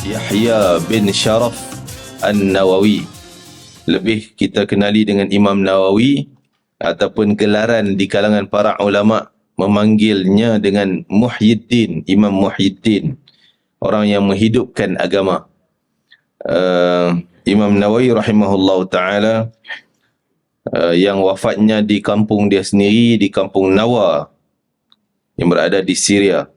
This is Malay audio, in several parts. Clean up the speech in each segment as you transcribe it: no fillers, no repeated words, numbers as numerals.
Yahya bin Sharaf An-Nawawi. Lebih kita kenali dengan Imam Nawawi ataupun gelaran di kalangan para ulama memanggilnya dengan Muhyiddin, Imam Muhyiddin, orang yang menghidupkan agama. Imam Nawawi rahimahullah ta'ala yang wafatnya di kampung dia sendiri, di kampung Nawa yang berada di Syria.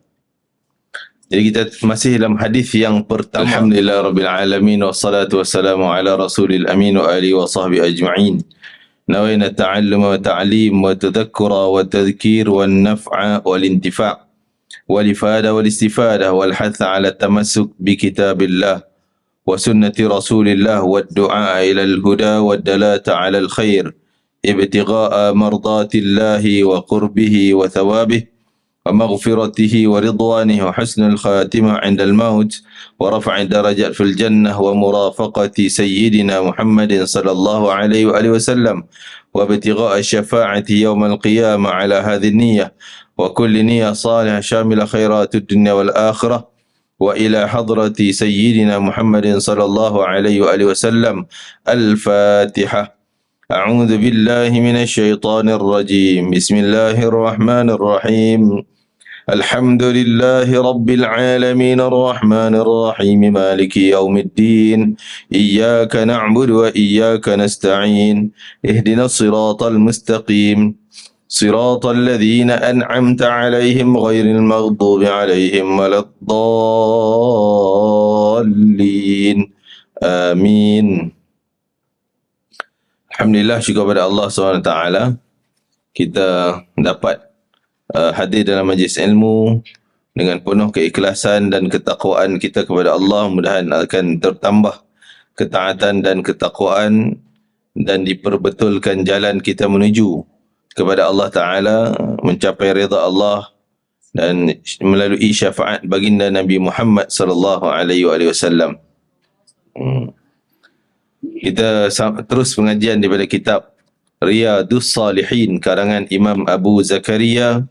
Jadi kita masih dalam hadis yang pertama. Alhamdulillah rabbil alamin wassalatu wassalamu ala rasulil amin wa alihi wa sahbihi ajma'in. Nawayna ta'alluma wa ta'lim wa tadhakkura wa tadhkir wa naf'a wal intifa' wal ifada wal istifada wal hatha ala tamassuk bi kitabillah wa sunnati rasulillah wa du'a ila al huda wa dalata ala al khair ibtigha'a mardatillahi wa qurbihi wa thawabihi ومغفرته ورضوانه وحسن الخاتمة عند الموت ورفع الدرجات في الجنة ومرافقة سيدنا محمد صلى الله عليه وآله وسلم وابتغاء الشفاعة يوم القيامة على هذه النية وكل نية صالحة شاملة خيرات الدنيا والآخرة وإلى حضرة سيدنا محمد صلى الله عليه وآله وسلم. الفاتحة. أعوذ بالله من الشيطان الرجيم. بسم الله الرحمن الرحيم. الحمد لله رب العالمين الرحمن الرحيم مالك يوم الدين إياك نعبد وإياك نستعين اهدنا الصراط المستقيم صراط الذين أنعمت عليهم غير المغضوب عليهم ولا الضالين آمين. Alhamdulillah, syukur kepada Allah SWT, kita dapat hadir dalam majlis ilmu dengan penuh keikhlasan dan ketakwaan kita kepada Allah. Mudah-mudahan akan tertambah ketaatan dan ketakwaan dan diperbetulkan jalan kita menuju kepada Allah Ta'ala, mencapai redha Allah dan melalui syafaat baginda Nabi Muhammad sallallahu alaihi wasallam. Kita terus pengajian daripada kitab Riyadhus Salihin karangan Imam Abu Zakaria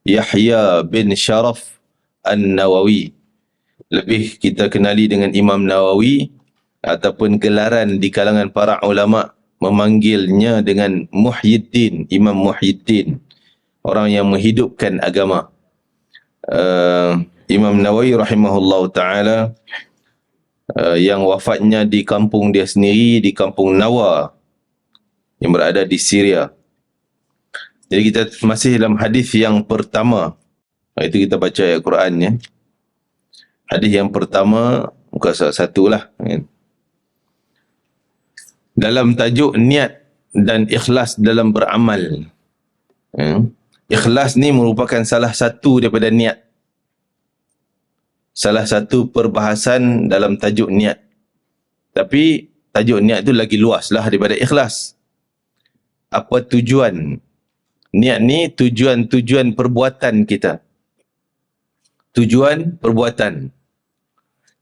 Yahya bin Sharaf An-Nawawi. Lebih kita kenali dengan Imam Nawawi ataupun gelaran di kalangan para ulama memanggilnya dengan Muhyiddin, Imam Muhyiddin, orang yang menghidupkan agama. Imam Nawawi rahimahullah ta'ala yang wafatnya di kampung dia sendiri, di kampung Nawa yang berada di Syria. Jadi kita masih dalam hadis yang pertama. Itu kita baca ayat Quran ya. Hadis yang pertama, muka surat 1 lah. Dalam tajuk niat dan ikhlas dalam beramal. Ikhlas ni merupakan salah satu daripada niat. Salah satu perbahasan dalam tajuk niat. Tapi tajuk niat tu lagi luas lah daripada ikhlas. Apa tujuan? Niat ni tujuan perbuatan kita. Tujuan perbuatan.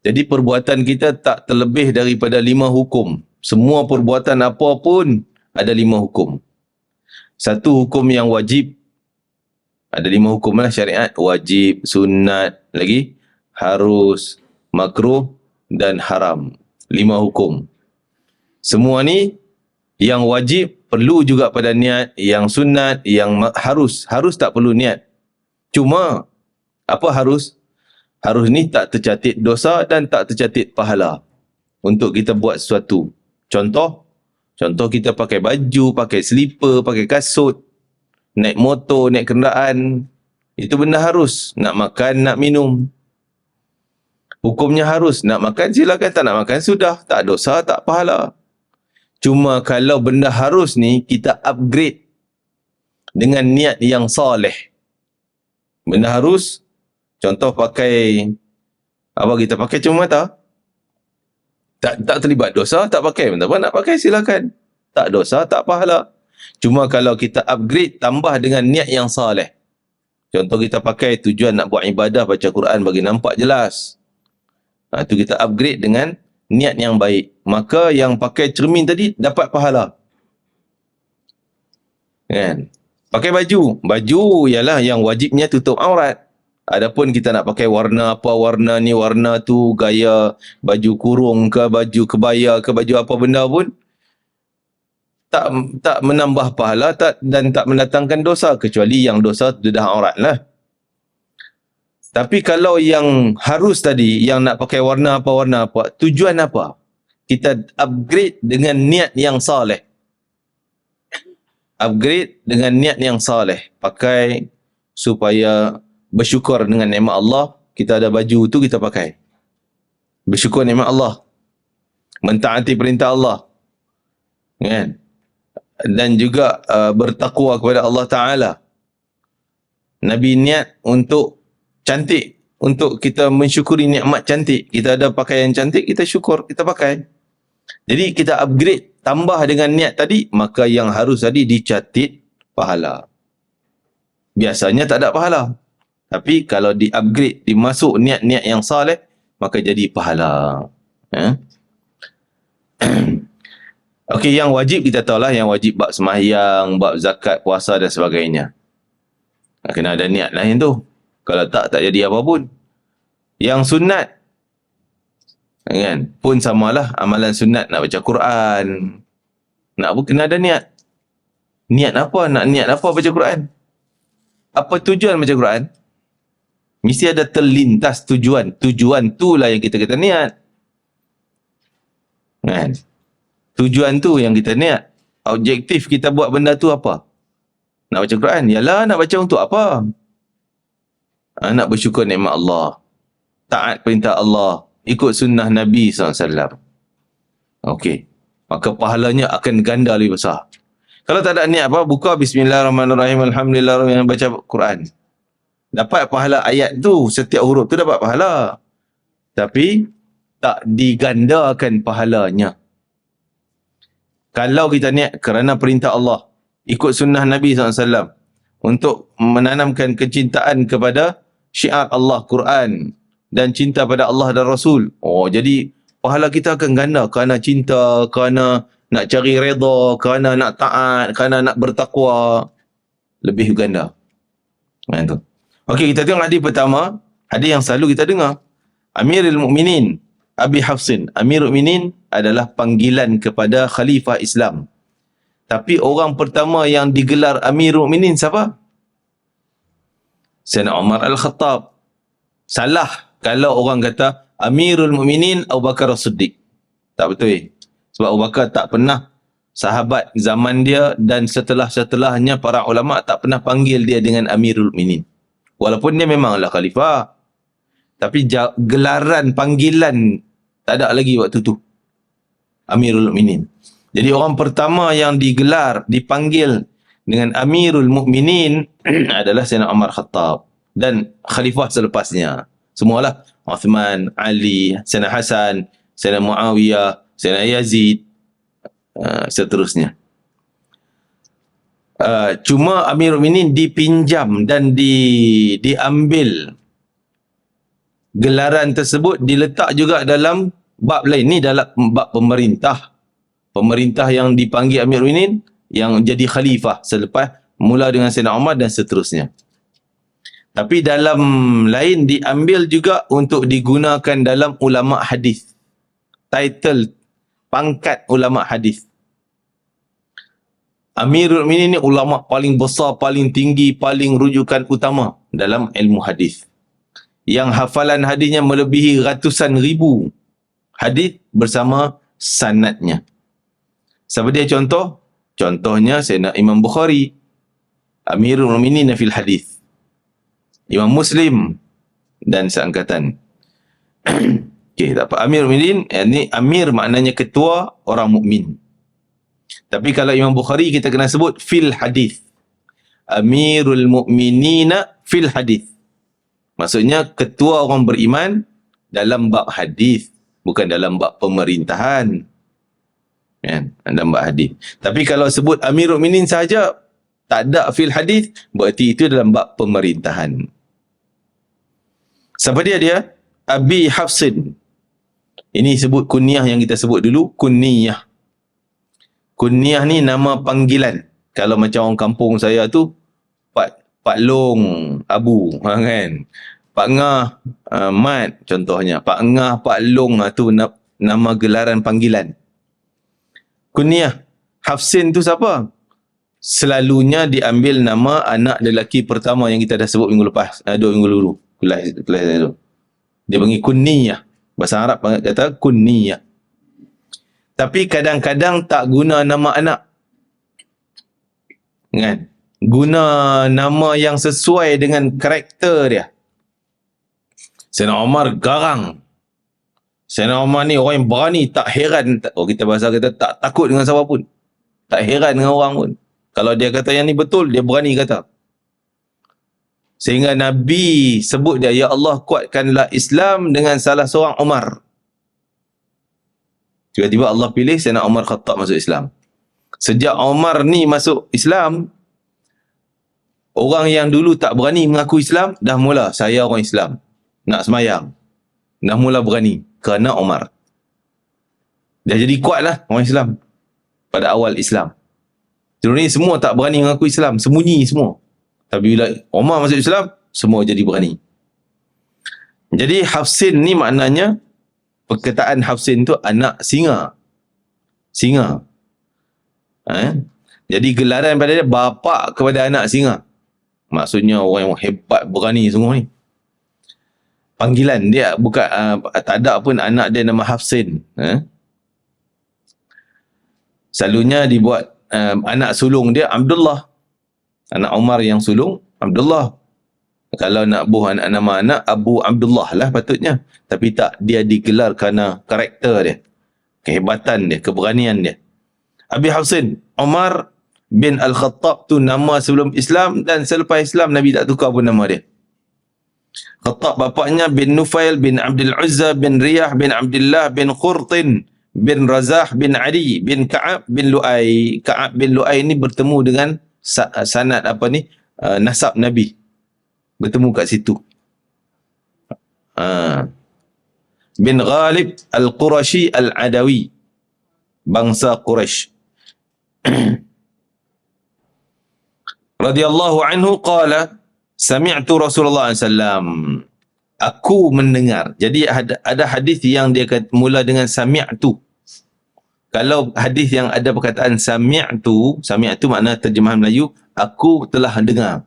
Jadi perbuatan kita tak terlebih daripada 5 hukum. Semua perbuatan apa pun ada 5 hukum. Satu hukum yang wajib. Ada 5 hukum lah syariat. Wajib, sunat, lagi harus, makruh dan haram. 5 hukum. Semua ni yang wajib perlu juga pada niat, yang sunat, yang harus tak perlu niat. Cuma apa harus? Harus ni tak tercatat dosa dan tak tercatat pahala untuk kita buat sesuatu. Contoh kita pakai baju, pakai selipar, pakai kasut, naik motor, naik kenderaan. Itu benda harus. Nak makan, nak minum. Hukumnya harus. Nak makan silakan, tak nak makan sudah. Tak dosa, tak pahala. Cuma kalau benda harus ni kita upgrade dengan niat yang soleh. Benda harus, contoh pakai, apa kita pakai cuma mata? Tak terlibat dosa, tak pakai. Benda apa nak pakai silakan. Tak dosa, tak pahala. Cuma kalau kita upgrade, tambah dengan niat yang soleh. Contoh kita pakai tujuan nak buat ibadah, baca Quran bagi nampak jelas. Itu kita upgrade dengan niat yang baik. Maka yang pakai cermin tadi dapat pahala. Kan? Pakai baju. Baju ialah yang wajibnya tutup aurat. Adapun kita nak pakai warna apa, warna ni, warna tu, gaya baju kurung ke, baju kebaya ke, baju apa benda pun, tak tak menambah pahala dan tak mendatangkan dosa, kecuali yang dosa dedah aurat lah. Tapi kalau yang harus tadi, yang nak pakai warna apa, tujuan apa? Kita upgrade dengan niat yang saleh. Upgrade dengan niat yang saleh. Pakai supaya bersyukur dengan nikmat Allah. Kita ada baju tu, kita pakai. Bersyukur nikmat Allah. Mentaati perintah Allah. Kan? Dan juga bertakwa kepada Allah Ta'ala. Nabi niat untuk cantik, untuk kita mensyukuri nikmat cantik. Kita ada pakaian cantik, kita syukur, kita pakai. Jadi kita upgrade, tambah dengan niat tadi, maka yang harus tadi dicatat pahala. Biasanya tak ada pahala. Tapi kalau di-upgrade, dimasuk niat-niat yang saleh, maka jadi pahala. Okey, yang wajib kita tahulah, yang wajib bab sembahyang, bab zakat, puasa dan sebagainya. Kena ada niat lain tu. Kalau tak jadi apa pun. Yang sunat, kan, pun samalah, amalan sunat nak baca Quran. Nak pun kena ada niat. Niat apa? Nak niat apa baca Quran? Apa tujuan baca Quran? Mesti ada terlintas tujuan. Tujuan tu lah yang kita niat. Kan? Tujuan tu yang kita niat. Objektif kita buat benda tu apa? Nak baca Quran? Yalah, nak baca untuk apa? Nak bersyukur nikmat Allah. Taat perintah Allah. Ikut sunnah Nabi SAW. Okey. Maka pahalanya akan ganda lebih besar. Kalau tak ada niat apa, buka Bismillahirrahmanirrahim, Alhamdulillah, yang baca Quran. Dapat pahala ayat tu, setiap huruf tu dapat pahala. Tapi tak digandakan pahalanya. Kalau kita niat kerana perintah Allah, ikut sunnah Nabi SAW, untuk menanamkan kecintaan kepada syiar Allah, Quran, dan cinta pada Allah dan Rasul. Oh, jadi pahala kita akan ganda kerana cinta, kerana nak cari redha, kerana nak taat, kerana nak bertakwa. Lebih ganda. Itu. Okey, kita tengok hadis pertama. Hadis yang selalu kita dengar. Amirul Mukminin Abi Hafsin. Amirul Mukminin adalah panggilan kepada Khalifah Islam. Tapi orang pertama yang digelar Amirul Mukminin siapa? Sayyidina Umar Al-Khattab. Salah kalau orang kata Amirul Mukminin Abu Bakar As-Siddiq. Tak betul. Sebab Abu Bakar tak pernah, sahabat zaman dia dan setelah-setelahnya para ulama tak pernah panggil dia dengan Amirul Mukminin. Walaupun dia memanglah khalifah. Tapi gelaran panggilan tak ada lagi waktu tu. Amirul Mukminin. Jadi orang pertama yang digelar, dipanggil dengan Amirul Mukminin adalah Sayyidina Umar Khattab dan khalifah selepasnya. Semualah Uthman, Ali, Sayyidina Hasan, Sayyidina Muawiyah, Sayyidina Yazid, seterusnya. Cuma Amirul Mukminin dipinjam dan diambil gelaran tersebut, diletak juga dalam bab lain. Ni dalam bab pemerintah. Pemerintah yang dipanggil Amirul Mukminin yang jadi khalifah selepas mula dengan Sayyidina Umar dan seterusnya. Tapi dalam lain diambil juga untuk digunakan dalam ulama hadis. Title, pangkat ulama hadis. Amirul Mukminin ni ulama paling besar, paling tinggi, paling rujukan utama dalam ilmu hadis. Yang hafalan hadisnya melebihi ratusan ribu hadis bersama sanadnya. Siapa dia contoh? Contohnya Sayyidina Imam Bukhari, Amirul Mukminin fil hadis. Imam Muslim dan seangkatan. Okey, tak apa. Amirul Mukminin, ini amir maknanya ketua orang mukmin. Tapi kalau Imam Bukhari kita kena sebut fil hadis. Amirul Mukminina fil hadis. Maksudnya ketua orang beriman dalam bab hadis, bukan dalam bab pemerintahan. Kan? Dalam bab hadis. Tapi kalau sebut Amirul Mukminin saja, tak ada fil hadis, berarti itu dalam bab pemerintahan. Siapa dia? Abi Hafsin. Ini sebut kunyah yang kita sebut dulu, kunyah. Kunyah ni nama panggilan. Kalau macam orang kampung saya tu, Pak Long Abu, kan? Pak Ngah, Mat contohnya. Pak Ngah, Pak Long tu nama gelaran panggilan. Kunyah. Hafsin tu siapa? Selalunya diambil nama anak lelaki pertama yang kita dah sebut minggu lepas, 2 minggu dulu. Kelas itu. Dia panggil kunniyah. Bahasa Arab kata kunniyah. Tapi kadang-kadang tak guna nama anak. Kan? Guna nama yang sesuai dengan karakter dia. Sayyidina Umar garang. Sayyidina Umar ni orang yang berani, tak heran. Kita bahasa kata tak takut dengan siapa pun. Tak heran dengan orang pun. Kalau dia kata yang ni betul, dia berani kata. Sehingga Nabi sebut dia, Ya Allah kuatkanlah Islam dengan salah seorang Umar. Tiba-tiba Allah pilih Sayyidina Umar Khattab masuk Islam. Sejak Umar ni masuk Islam, orang yang dulu tak berani mengaku Islam, dah mula, saya orang Islam. Nak semayang. Dah mula berani. Kerana Umar. Dah jadi kuat lah orang Islam. Pada awal Islam. Dulu ni semua tak berani mengaku Islam. Sembunyi semua. Tapi bila Umar masuk Islam, semua jadi berani. Jadi Hafsin ni maknanya, perkataan Hafsin tu anak singa. Singa. Jadi gelaran pada dia bapa kepada anak singa. Maksudnya orang yang hebat, berani semua ni. Panggilan dia bukan tak ada pun anak dia nama Hafsin. Selalunya dibuat anak sulung dia Abdullah. Anak Umar yang sulung Abdullah. Kalau nak buh nama anak Abu Abdullah lah patutnya. Tapi tak, dia digelar kerana karakter dia, kehebatan dia, keberanian dia. Abi Hafsin, Umar bin Al-Khattab tu nama sebelum Islam, dan selepas Islam Nabi tak tukar pun nama dia. Khattab bapaknya bin Nufail bin Abdul Uzza bin Riyah bin Abdullah bin Qurtin bin Razah bin Adi bin Ka'ab bin Lu'ay. Ka'ab bin Lu'ay ni bertemu dengan sanad nasab Nabi. Bertemu kat situ. Bin Ghalib Al-Qurashi Al-Adawi. Bangsa Quraisy. Radhiyallahu anhu qala sami'tu Rasulullah SAW. Aku mendengar. Jadi ada hadis yang dia mula dengan sami'tu. Kalau hadis yang ada perkataan sami'tu makna terjemahan Melayu, aku telah dengar.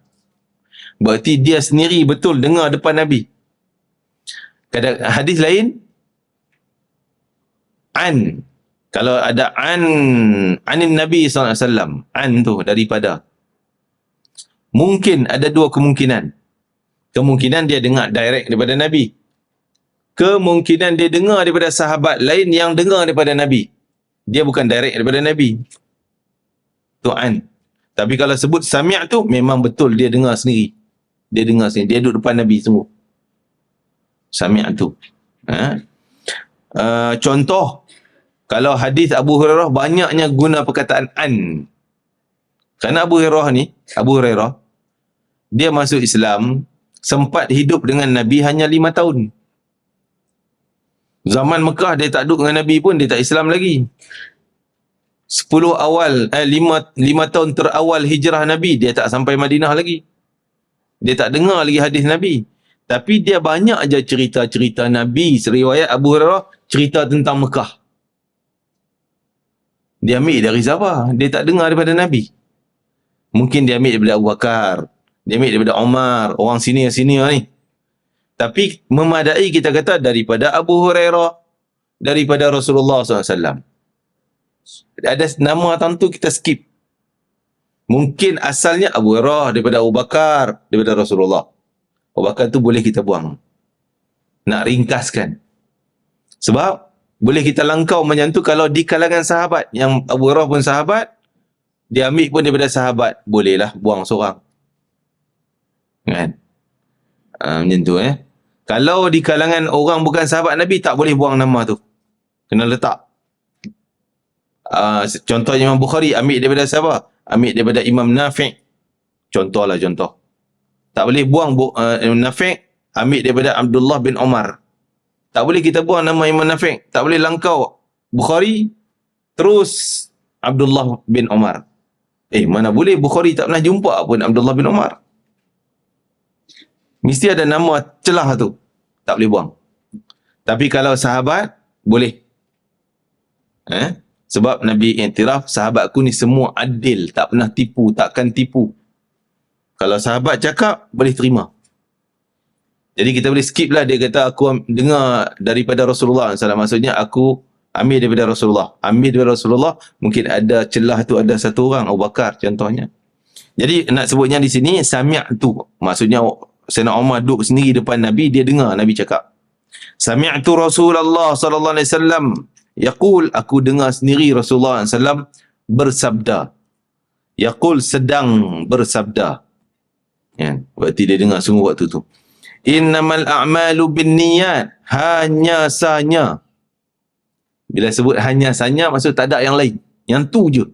Berarti dia sendiri betul dengar depan Nabi. Kadang hadis lain an. Kalau ada anin Nabi SAW, an tu daripada. Mungkin ada 2 kemungkinan. Kemungkinan dia dengar direct daripada Nabi. Kemungkinan dia dengar daripada sahabat lain yang dengar daripada Nabi. Dia bukan direct daripada Nabi. Tu an. Tapi kalau sebut sami' tu, memang betul dia dengar sendiri. Dia dengar sendiri. Dia duduk depan Nabi semua. Sami' tu. Contoh, kalau hadis Abu Hurairah banyaknya guna perkataan an. Kerana Abu Hurairah, dia masuk Islam, sempat hidup dengan Nabi hanya 5 tahun. Zaman Mekah dia tak duduk dengan Nabi pun, dia tak Islam lagi. 5 tahun terawal hijrah Nabi, dia tak sampai Madinah lagi. Dia tak dengar lagi hadis Nabi. Tapi dia banyak aja cerita-cerita Nabi. Riwayat Abu Hurairah cerita tentang Mekah. Dia ambil dari siapa? Dia tak dengar daripada Nabi. Mungkin dia ambil daripada Abu Bakar. Dia ambil daripada Umar. Orang senior-senior ni. Tapi memadai kita kata daripada Abu Hurairah. Daripada Rasulullah SAW. Ada nama tertentu kita skip. Mungkin asalnya Abu Hurairah daripada Abu Bakar, daripada Rasulullah. Abu Bakar tu boleh kita buang. Nak ringkaskan. Sebab boleh kita langkau macam tu kalau di kalangan sahabat. Yang Abu Hurairah pun sahabat, dia ambil pun daripada sahabat. Bolehlah buang seorang. Kan? Macam tu Kalau di kalangan orang bukan sahabat Nabi, tak boleh buang nama tu. Kena letak. Contohnya Imam Bukhari, ambil daripada siapa? Ambil daripada Imam Nafi'. Contoh. Tak boleh buang Nafi', ambil daripada Abdullah bin Umar. Tak boleh kita buang nama Imam Nafi'. Tak boleh langkau Bukhari, terus Abdullah bin Umar. Mana boleh, Bukhari tak pernah jumpa pun Abdullah bin Umar. Mesti ada nama celah tu. Tak boleh buang. Tapi kalau sahabat, boleh. Sebab Nabi iktiraf, sahabatku ni semua adil, tak pernah tipu, takkan tipu. Kalau sahabat cakap, boleh terima. Jadi kita boleh skip lah, dia kata aku dengar daripada Rasulullah SAW. Maksudnya aku ambil daripada Rasulullah. Ambil daripada Rasulullah, mungkin ada celah tu ada satu orang, Abu Bakar contohnya. Jadi nak sebutnya di sini, sami'tu. Maksudnya Sayyidina Umar duduk sendiri depan Nabi, dia dengar Nabi cakap. Sami'tu Rasulullah sallallahu alaihi wasallam yaqul, aku dengar sendiri Rasulullah SAW bersabda. Yaqul, sedang bersabda. Ya, berarti dia dengar semua waktu tu. Innamal a'malu binniyat, hanya sanya. Bila sebut hanya sanya, maksud tak ada yang lain. Yang tu je.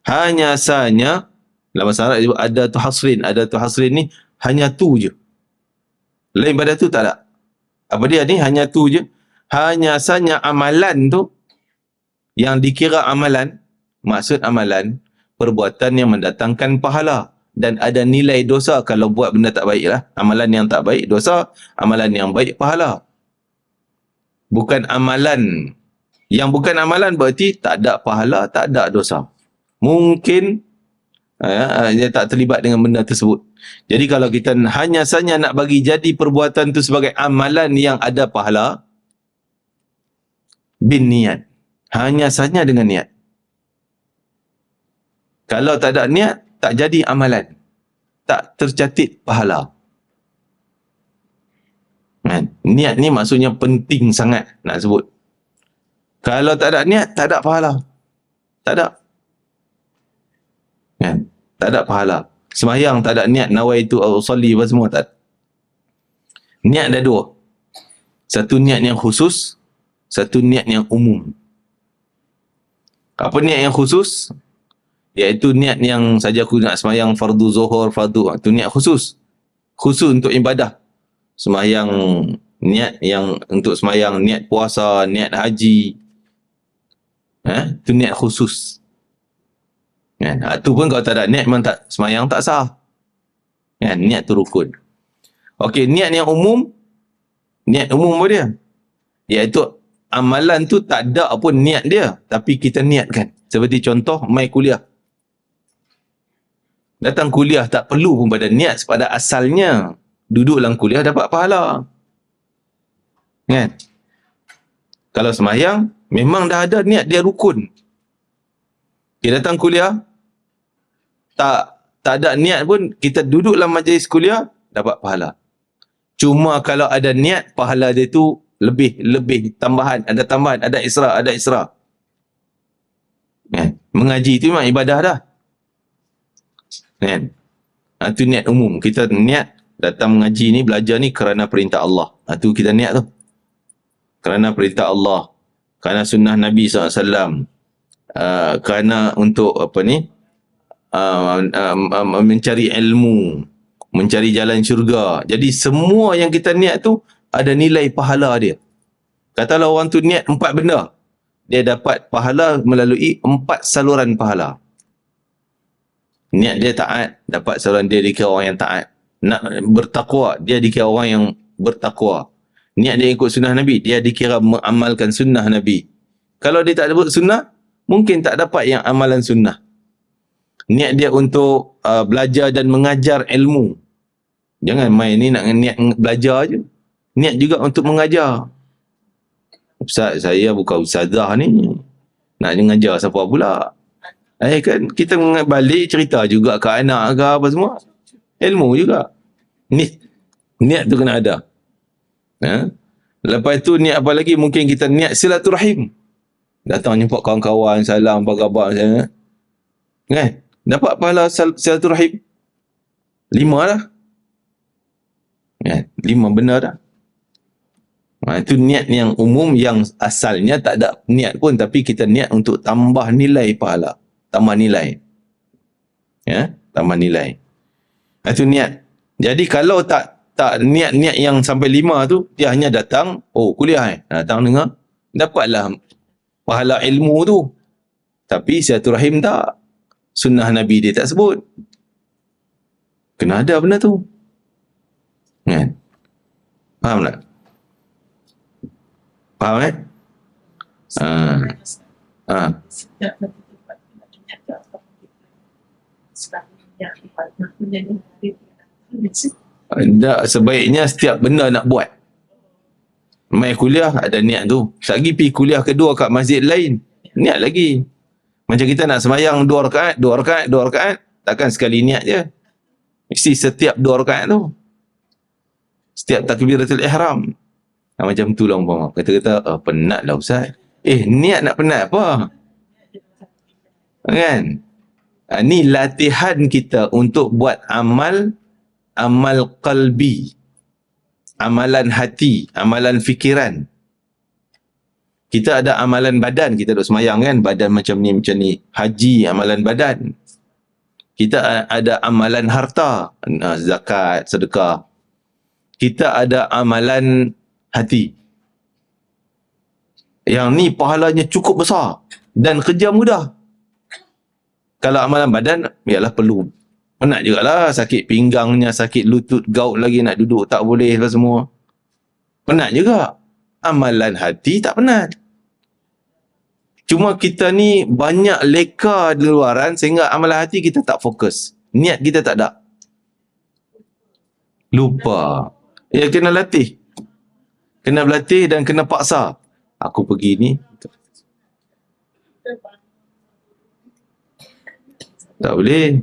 Hanya sanya, dalam bahasa Arab ada tu hasrin. Ada tu hasrin ni, hanya tu je. Lain pada tu tak ada. Apa dia ni? Hanya tu je. Hanya sanya amalan tu, yang dikira amalan, maksud amalan, perbuatan yang mendatangkan pahala. Dan ada nilai dosa kalau buat benda tak baik lah. Amalan yang tak baik, dosa. Amalan yang baik, pahala. Bukan amalan. Yang bukan amalan berarti tak ada pahala, tak ada dosa. Mungkin dia tak terlibat dengan benda tersebut. Jadi kalau kita hanya saja nak bagi jadi perbuatan tu sebagai amalan yang ada pahala, bin niat. Hanya saja dengan niat. Kalau tak ada niat, tak jadi amalan. Tak tercatat pahala. Niat ni maksudnya penting sangat nak sebut. Kalau tak ada niat, tak ada pahala. Tak ada. Tak ada pahala. Sembahyang tak ada niat, nawaitu usolli apa semua tak. Niat ada dua. Satu niat yang khusus, satu niat yang umum. Apa niat yang khusus? Iaitu niat yang saja aku nak sembahyang fardu zuhur, fardu, itu niat khusus. Khusus untuk ibadah. Sembahyang, niat yang untuk sembahyang, niat puasa, niat haji. Itu niat khusus. Itu pun kalau tak ada niat memang tak, sembahyang tak sah. Niat tu rukun. Okey, niat yang umum, niat umum apa dia? Iaitu amalan tu tak ada pun niat dia, tapi kita niatkan. Seperti contoh, mai kuliah. Datang kuliah tak perlu pun pada niat, pada asalnya duduk dalam kuliah dapat pahala. Kan? Kalau sembahyang memang dah ada niat dia rukun. Kita datang kuliah tak ada niat pun, kita duduk dalam majlis kuliah dapat pahala. Cuma kalau ada niat, pahala dia tu lebih tambahan, ada isra. Kan? Mengaji tu memang ibadah dah. Kan? Itu niat umum. Kita niat datang mengaji ni, belajar ni kerana perintah Allah. Itu kita niat tu. Kerana perintah Allah. Kerana sunnah Nabi SAW. Kerana untuk apa ni? Mencari ilmu. Mencari jalan syurga. Jadi semua yang kita niat tu ada nilai pahala dia. Katalah orang tu niat 4 benda. Dia dapat pahala melalui 4 saluran pahala. Niat dia taat, dapat saluran dia dikira orang yang taat. Nak bertakwa, dia dikira orang yang bertakwa. Niat dia ikut sunnah Nabi, dia dikira mengamalkan sunnah Nabi. Kalau dia tak dapat sunnah, mungkin tak dapat yang amalan sunnah. Niat dia untuk belajar dan mengajar ilmu. Jangan main ni nak niat belajar je. Niat juga untuk mengajar. Ustaz, saya bukan ustazah ni. Nak mengajar siapa pula? Kan kita balik cerita juga ke anak ke apa semua. Ilmu juga. Niat tu kena ada. Lepas tu niat apa lagi? Mungkin kita niat silaturahim. Datang jumpa kawan-kawan, salam, apa khabar. Kan? Dapat pahala silaturahim. 5 lah. 5 benar dah. Itu niat yang umum yang asalnya tak ada niat pun, tapi kita niat untuk tambah nilai pahala. Tambah nilai. Tambah nilai. Itu niat. Jadi kalau tak niat-niat yang sampai 5 tu, dia hanya datang, kuliah datang dengar, dapatlah pahala ilmu tu. Tapi silaturahim tak. Sunnah Nabi dia tak sebut. Kena ada benda tu. Kan? Faham tak? Faham Ah. Tak, sebaiknya setiap benda nak buat. Mai kuliah ada niat tu. Lagi pergi kuliah kedua kat masjid lain, niat lagi. Macam kita nak sembahyang 2 rakaat, takkan sekali niat je. Mesti setiap 2 rakaat tu. Setiap takbiratul ihram. Macam tu lah umpama. Kata-kata, penat lah Ustaz. Niat nak penat apa? Kan? Ni latihan kita untuk buat amal qalbi. Amalan hati, amalan fikiran. Kita ada amalan badan, kita duk semayang kan, badan macam ni. Haji, amalan badan. Kita ada amalan harta, zakat, sedekah. Kita ada amalan hati. Yang ni pahalanya cukup besar dan kerja mudah. Kalau amalan badan, ialah perlu. Penat jugalah, sakit pinggangnya, sakit lutut, gout lagi, nak duduk tak boleh lah semua. Penat juga. Amalan hati tak penat. Cuma kita ni banyak leka di luaran sehingga amalan hati kita tak fokus. Niat kita tak ada. Lupa. Ya, kena latih. Kena berlatih dan kena paksa. Aku pergi ni. Tak boleh.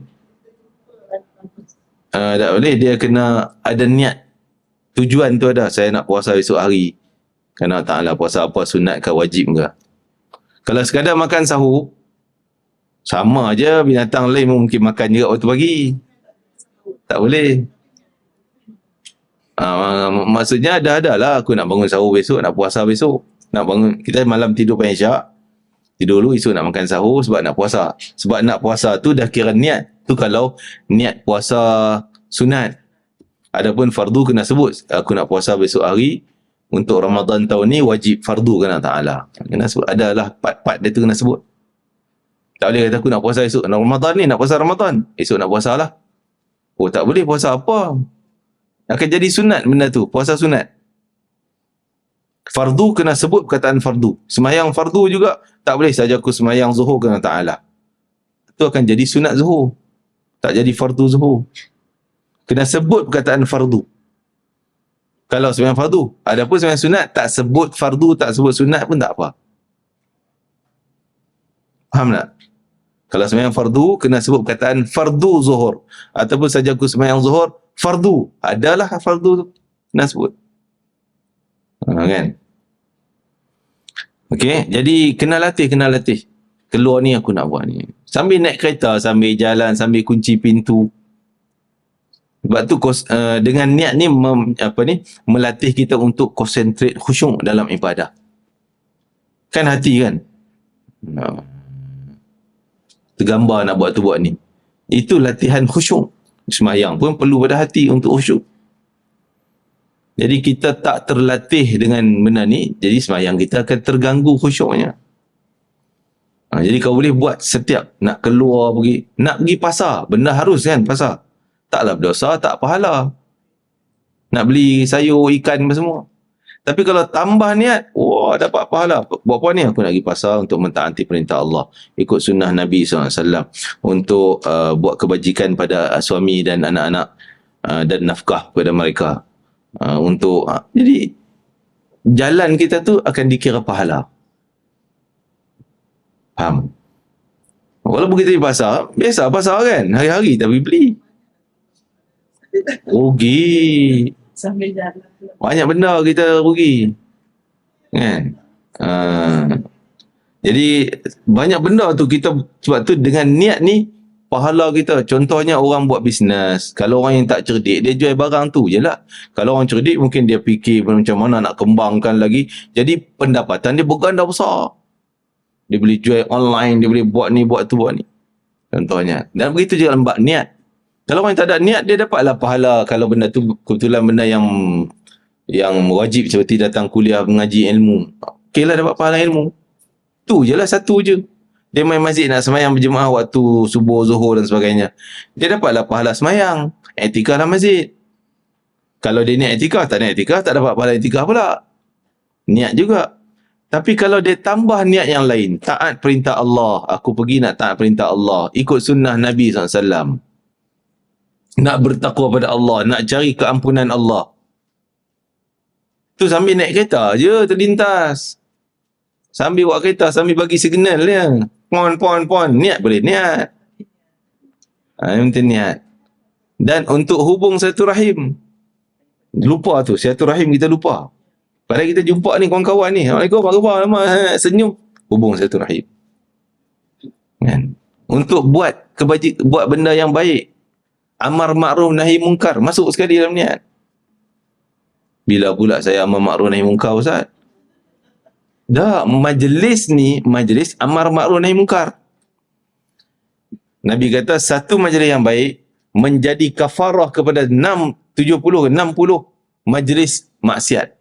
Tak boleh. Dia kena ada niat. Tujuan tu ada. Saya nak puasa esok hari. Kerana ta'ala puasa apa, sunat ke wajib ke. Kalau sekadar makan sahur, sama je binatang lain mungkin makan juga waktu pagi. Tak boleh. Maksudnya ada lah. Aku nak bangun sahur besok, nak puasa besok. Nak bangun, kita malam tidur pada isyak. Tidur dulu, esok nak makan sahur sebab nak puasa. Sebab nak puasa tu dah kira niat. Tu kalau niat puasa sunat. Adapun fardu kena sebut. Aku nak puasa besok hari. Untuk Ramadan tahun ni wajib fardu kena ta'ala. Kena sebut. Adalah part-part dia tu kena sebut. Tak boleh kata aku nak puasa esok. Ramadan ni nak puasa Ramadan. Esok nak puasa lah. Tak boleh puasa apa. Akan jadi sunat benda tu. Puasa sunat. Fardu kena sebut perkataan fardu. Semayang fardu juga tak boleh saja aku semayang zuhur kena ta'ala. Itu akan jadi sunat zuhur. Tak jadi fardu zuhur. Kena sebut perkataan fardu. Kalau semayang fardu. Adapun semayang sunat, tak sebut fardu, tak sebut sunat pun tak apa. Faham tak? Kalau semayang fardu, kena sebut perkataan fardu zuhur. Ataupun saja aku semayang zuhur, fardu. Adalah fardu tu. Kena sebut. Kan? Okey, jadi kena latih. Keluar ni aku nak buat ni. Sambil naik kereta, sambil jalan, sambil kunci pintu. Sebab tu dengan niat ni melatih kita untuk concentrate khusyuk dalam ibadah. Kan hati kan? Tergambar nak buat tu buat ni. Itu latihan khusyuk. Semayang pun perlu pada hati untuk khusyuk. Jadi kita tak terlatih dengan benda ni, jadi semayang kita akan terganggu khusyuknya. Jadi kau boleh buat setiap nak keluar pergi, nak pergi pasar, benda harus kan pasar. Taklah berdosa, tak pahala. Nak beli sayur, ikan semua. Tapi kalau tambah niat, dapat pahala. Buat apa ni? Aku nak pergi pasar untuk mentaati perintah Allah. Ikut sunnah Nabi SAW. Untuk buat kebajikan pada suami dan anak-anak. Dan nafkah kepada mereka. Jadi, jalan kita tu akan dikira pahala. Faham? Walaupun kita pergi pasar, biasa pasar kan? Hari-hari tak pergi beli. Rugi. Sambil jalan. Banyak benda kita rugi. Kan? Jadi banyak benda tu kita, sebab tu dengan niat ni pahala kita. Contohnya orang buat bisnes. Kalau orang yang tak cerdik, dia jual barang tu je lah. Kalau orang cerdik mungkin dia fikir macam mana nak kembangkan lagi. Jadi pendapatan dia berganda besar. Dia boleh jual online, dia boleh buat ni, buat tu, buat ni. Contohnya. Dan begitu juga lembak niat. Kalau orang tak ada niat, dia dapatlah pahala. Kalau benda tu kebetulan benda yang wajib seperti datang kuliah mengaji ilmu. Okey lah dapat pahala ilmu. Tu je lah, satu je. Dia main masjid nak semayang berjemaah waktu subuh, zuhur dan sebagainya. Dia dapatlah pahala semayang. Etika dalam masjid. Kalau dia niat iktikaf, tak niat iktikaf, tak dapat pahala iktikaf pula. Niat juga. Tapi kalau dia tambah niat yang lain, taat perintah Allah, aku pergi nak taat perintah Allah, ikut sunnah Nabi SAW, nak bertakwa pada Allah, nak cari keampunan Allah. Tu sambil naik kereta je terlintas. Sambil buat kereta, sambil bagi signal dia. Pon. Niat boleh niat. Yang penting niat. Dan untuk hubung silaturahim, lupa tu, silaturahim kita lupa. Padahal kita jumpa ni kawan-kawan ni, Assalamualaikum, apa khabar, senyum, hubung silaturahim. Kan? Untuk buat buat benda yang baik, amar makruf nahi mungkar, masuk sekali dalam niat. Bila pula saya amar makruf nahi mungkar, Ustaz? Dah, majlis ni, majlis amar makruf nahi mungkar. Nabi kata satu majlis yang baik menjadi kafarah kepada 60 majlis maksiat.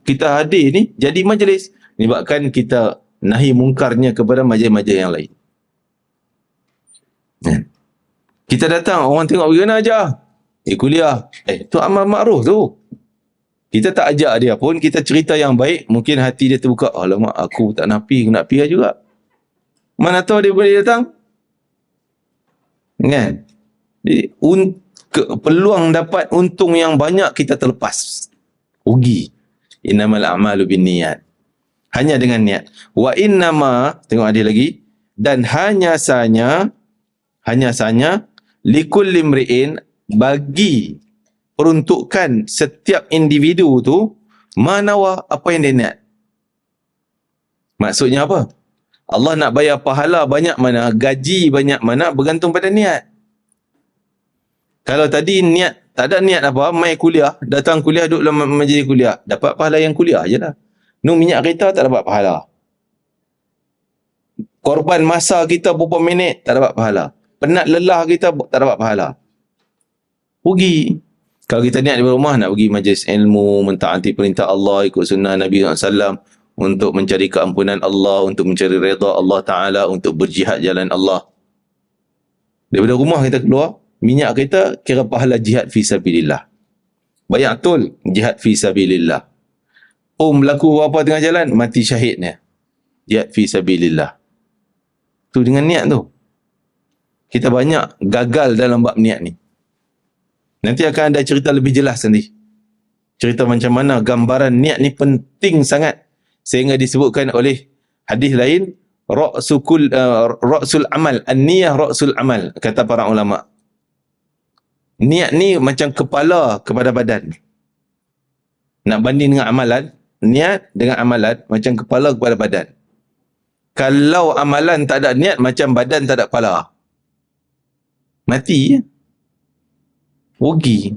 Kita hadir ni jadi majlis, menyebabkan kita nahi mungkarnya kepada majlis-majlis yang lain. Kita datang, orang tengok pergi mana aja? Kuliah. Tu amal makruf tu. Kita tak ajak dia pun, kita cerita yang baik, mungkin hati dia terbuka. Alamak, aku tak nak pergi juga. Mana tahu dia boleh datang? Kan? Jadi, peluang dapat untung yang banyak kita terlepas. Rugi. Innamal a'malu binniyat. Hanya dengan niat. Wa innama, tengok ada lagi, dan hanya sanya likulli imri'in, bagi peruntukan setiap individu tu, manawa, apa yang dia niat. Maksudnya apa? Allah nak bayar pahala banyak mana, gaji banyak mana, bergantung pada niat. Kalau tadi niat, tak ada niat apa, mai kuliah, datang kuliah, duduk dalam majlis kuliah, dapat pahala yang kuliah je lah. Minyak kereta tak dapat pahala. Korban masa kita beberapa minit, tak dapat pahala. Penat lelah kita, tak dapat pahala. Rugi. Kalau kita niat di rumah, nak pergi majlis ilmu, mentaati perintah Allah, ikut sunnah Nabi SAW, untuk mencari keampunan Allah, untuk mencari redha Allah Ta'ala, untuk berjihad jalan Allah. Daripada rumah kita keluar, minyak kita kira pahala jihad fi sabilillah. Bayatul jihad fi sabilillah. Berlaku apa tengah jalan, mati syahidnya. Jihad fi sabilillah. Tu dengan niat tu. Kita banyak gagal dalam bab niat ni. Nanti akan ada cerita lebih jelas nanti. Cerita macam mana gambaran niat ni penting sangat. Sehingga disebutkan oleh hadis lain, ra'sul amal, an-niyah ra'sul amal, kata para ulama. Niat ni macam kepala kepada badan. Nak banding dengan amalan, niat dengan amalan macam kepala kepada badan. Kalau amalan tak ada niat, macam badan tak ada kepala. Mati. Rugi.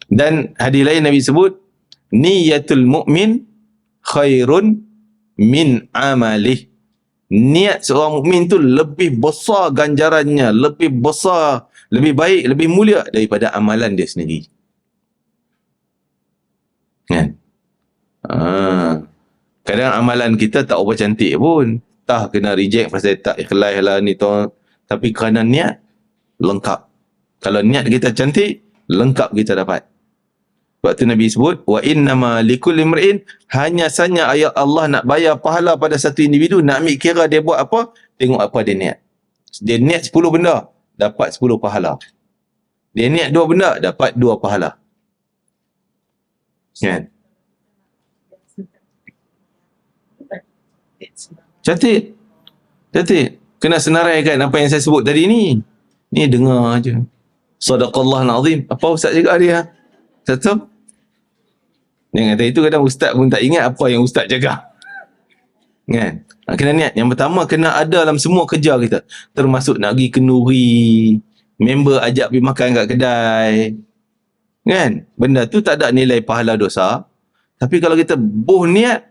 Dan hadis lain Nabi sebut, niyatul mu'min khairun min amalih. Niat seorang mukmin tu lebih besar ganjarannya, lebih besar, lebih baik, lebih mulia daripada amalan dia sendiri. Kan? Kadang amalan kita tak apa cantik pun, tak kena reject pasal tak ikhlas lah ni tu. Tapi kerana niat, lengkap. Kalau niat kita cantik, lengkap kita dapat. Sebab tu Nabi sebut, wa innama likulli imri'in, hanya sahaja ayat Allah nak bayar pahala pada satu individu, nak ambil kira dia buat apa, tengok apa dia niat. Dia niat 10 benda, dapat 10 pahala. Dia niat 2 benda, dapat 2 pahala. Kan? Cantik. Cantik. Kena senaraikan apa yang saya sebut tadi ni. Ni dengar je. Sadaqallahul azim. Apa ustaz cakap dia? Satu. Yang kata itu kadang ustaz pun tak ingat apa yang ustaz cakap. Kan? Kena niat. Yang pertama, kena ada dalam semua kerja kita. Termasuk nak pergi kenduri, member ajak pergi makan kat kedai. Kan? Benda tu tak ada nilai pahala dosa. Tapi kalau kita niat,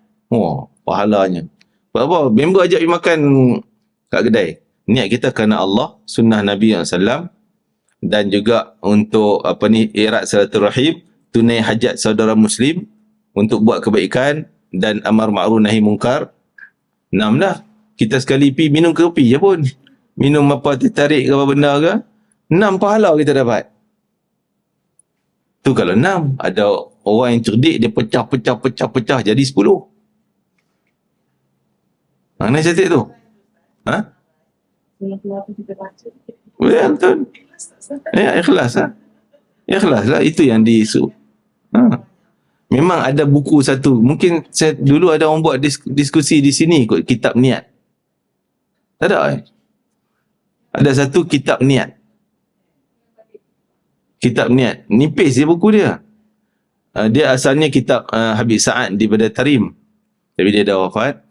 pahalanya. Sebab apa? Member ajak pergi makan kat kedai. Niat kita kerana Allah, sunnah Nabi SAW, dan juga untuk irat silaturahim, tunai hajat saudara muslim, untuk buat kebaikan dan amar ma'ruf nahi mungkar. 6 dah. Kita sekali pi minum kopi je pun. Minum apa teh tarik ke apa benda ke, 6 pahala kita dapat. Tu kalau 6, ada orang yang cerdik, dia pecah jadi 10. Mana cantik tu? Ha? Betul. Ya, ikhlas lah. Ikhlas lah, itu yang disu. Ha. Memang ada buku satu, mungkin saya dulu ada orang buat diskusi di sini kot, kitab niat. Tak ada. Ada satu kitab niat. Kitab niat. Nipis dia buku dia. Dia asalnya kitab Habib Sa'ad daripada Tarim. Tapi dia dah wafat.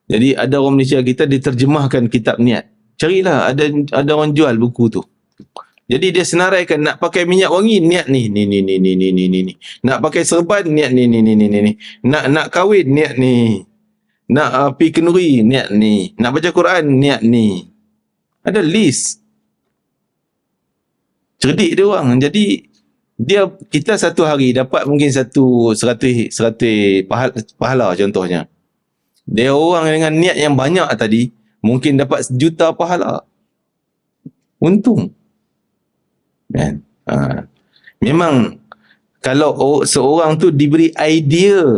Jadi ada orang Malaysia kita diterjemahkan kitab niat. Carilah, ada orang jual buku tu. Jadi dia senaraikan, nak pakai minyak wangi, niat ni. Nak pakai serban, niat ni. Nak kahwin, niat ni. Nak pergi kenduri, niat ni. Nak baca Quran, niat ni. Ada list. Cerdik dia orang. Jadi kita satu hari dapat mungkin 100 pahala contohnya. Dia orang dengan niat yang banyak tadi mungkin dapat 1 juta pahala. Untung. Kan? Memang kalau seorang tu diberi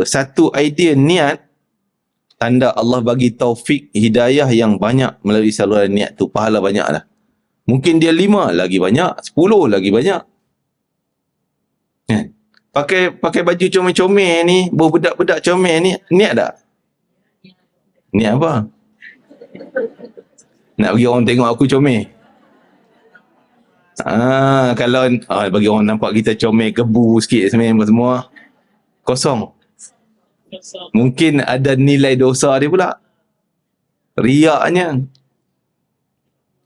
satu idea niat, tanda Allah bagi taufik hidayah yang banyak melalui saluran niat tu, pahala banyak lah. Mungkin dia 5 lagi banyak, 10 lagi banyak. Kan? Pakai baju comel-comel ni, budak-budak comel ni, niat tak? Niat apa? Nak bagi orang tengok aku comel. Kalau bagi orang nampak kita comel, kebu sikit semua, kosong. Mungkin ada nilai dosa dia pula. Riaknya.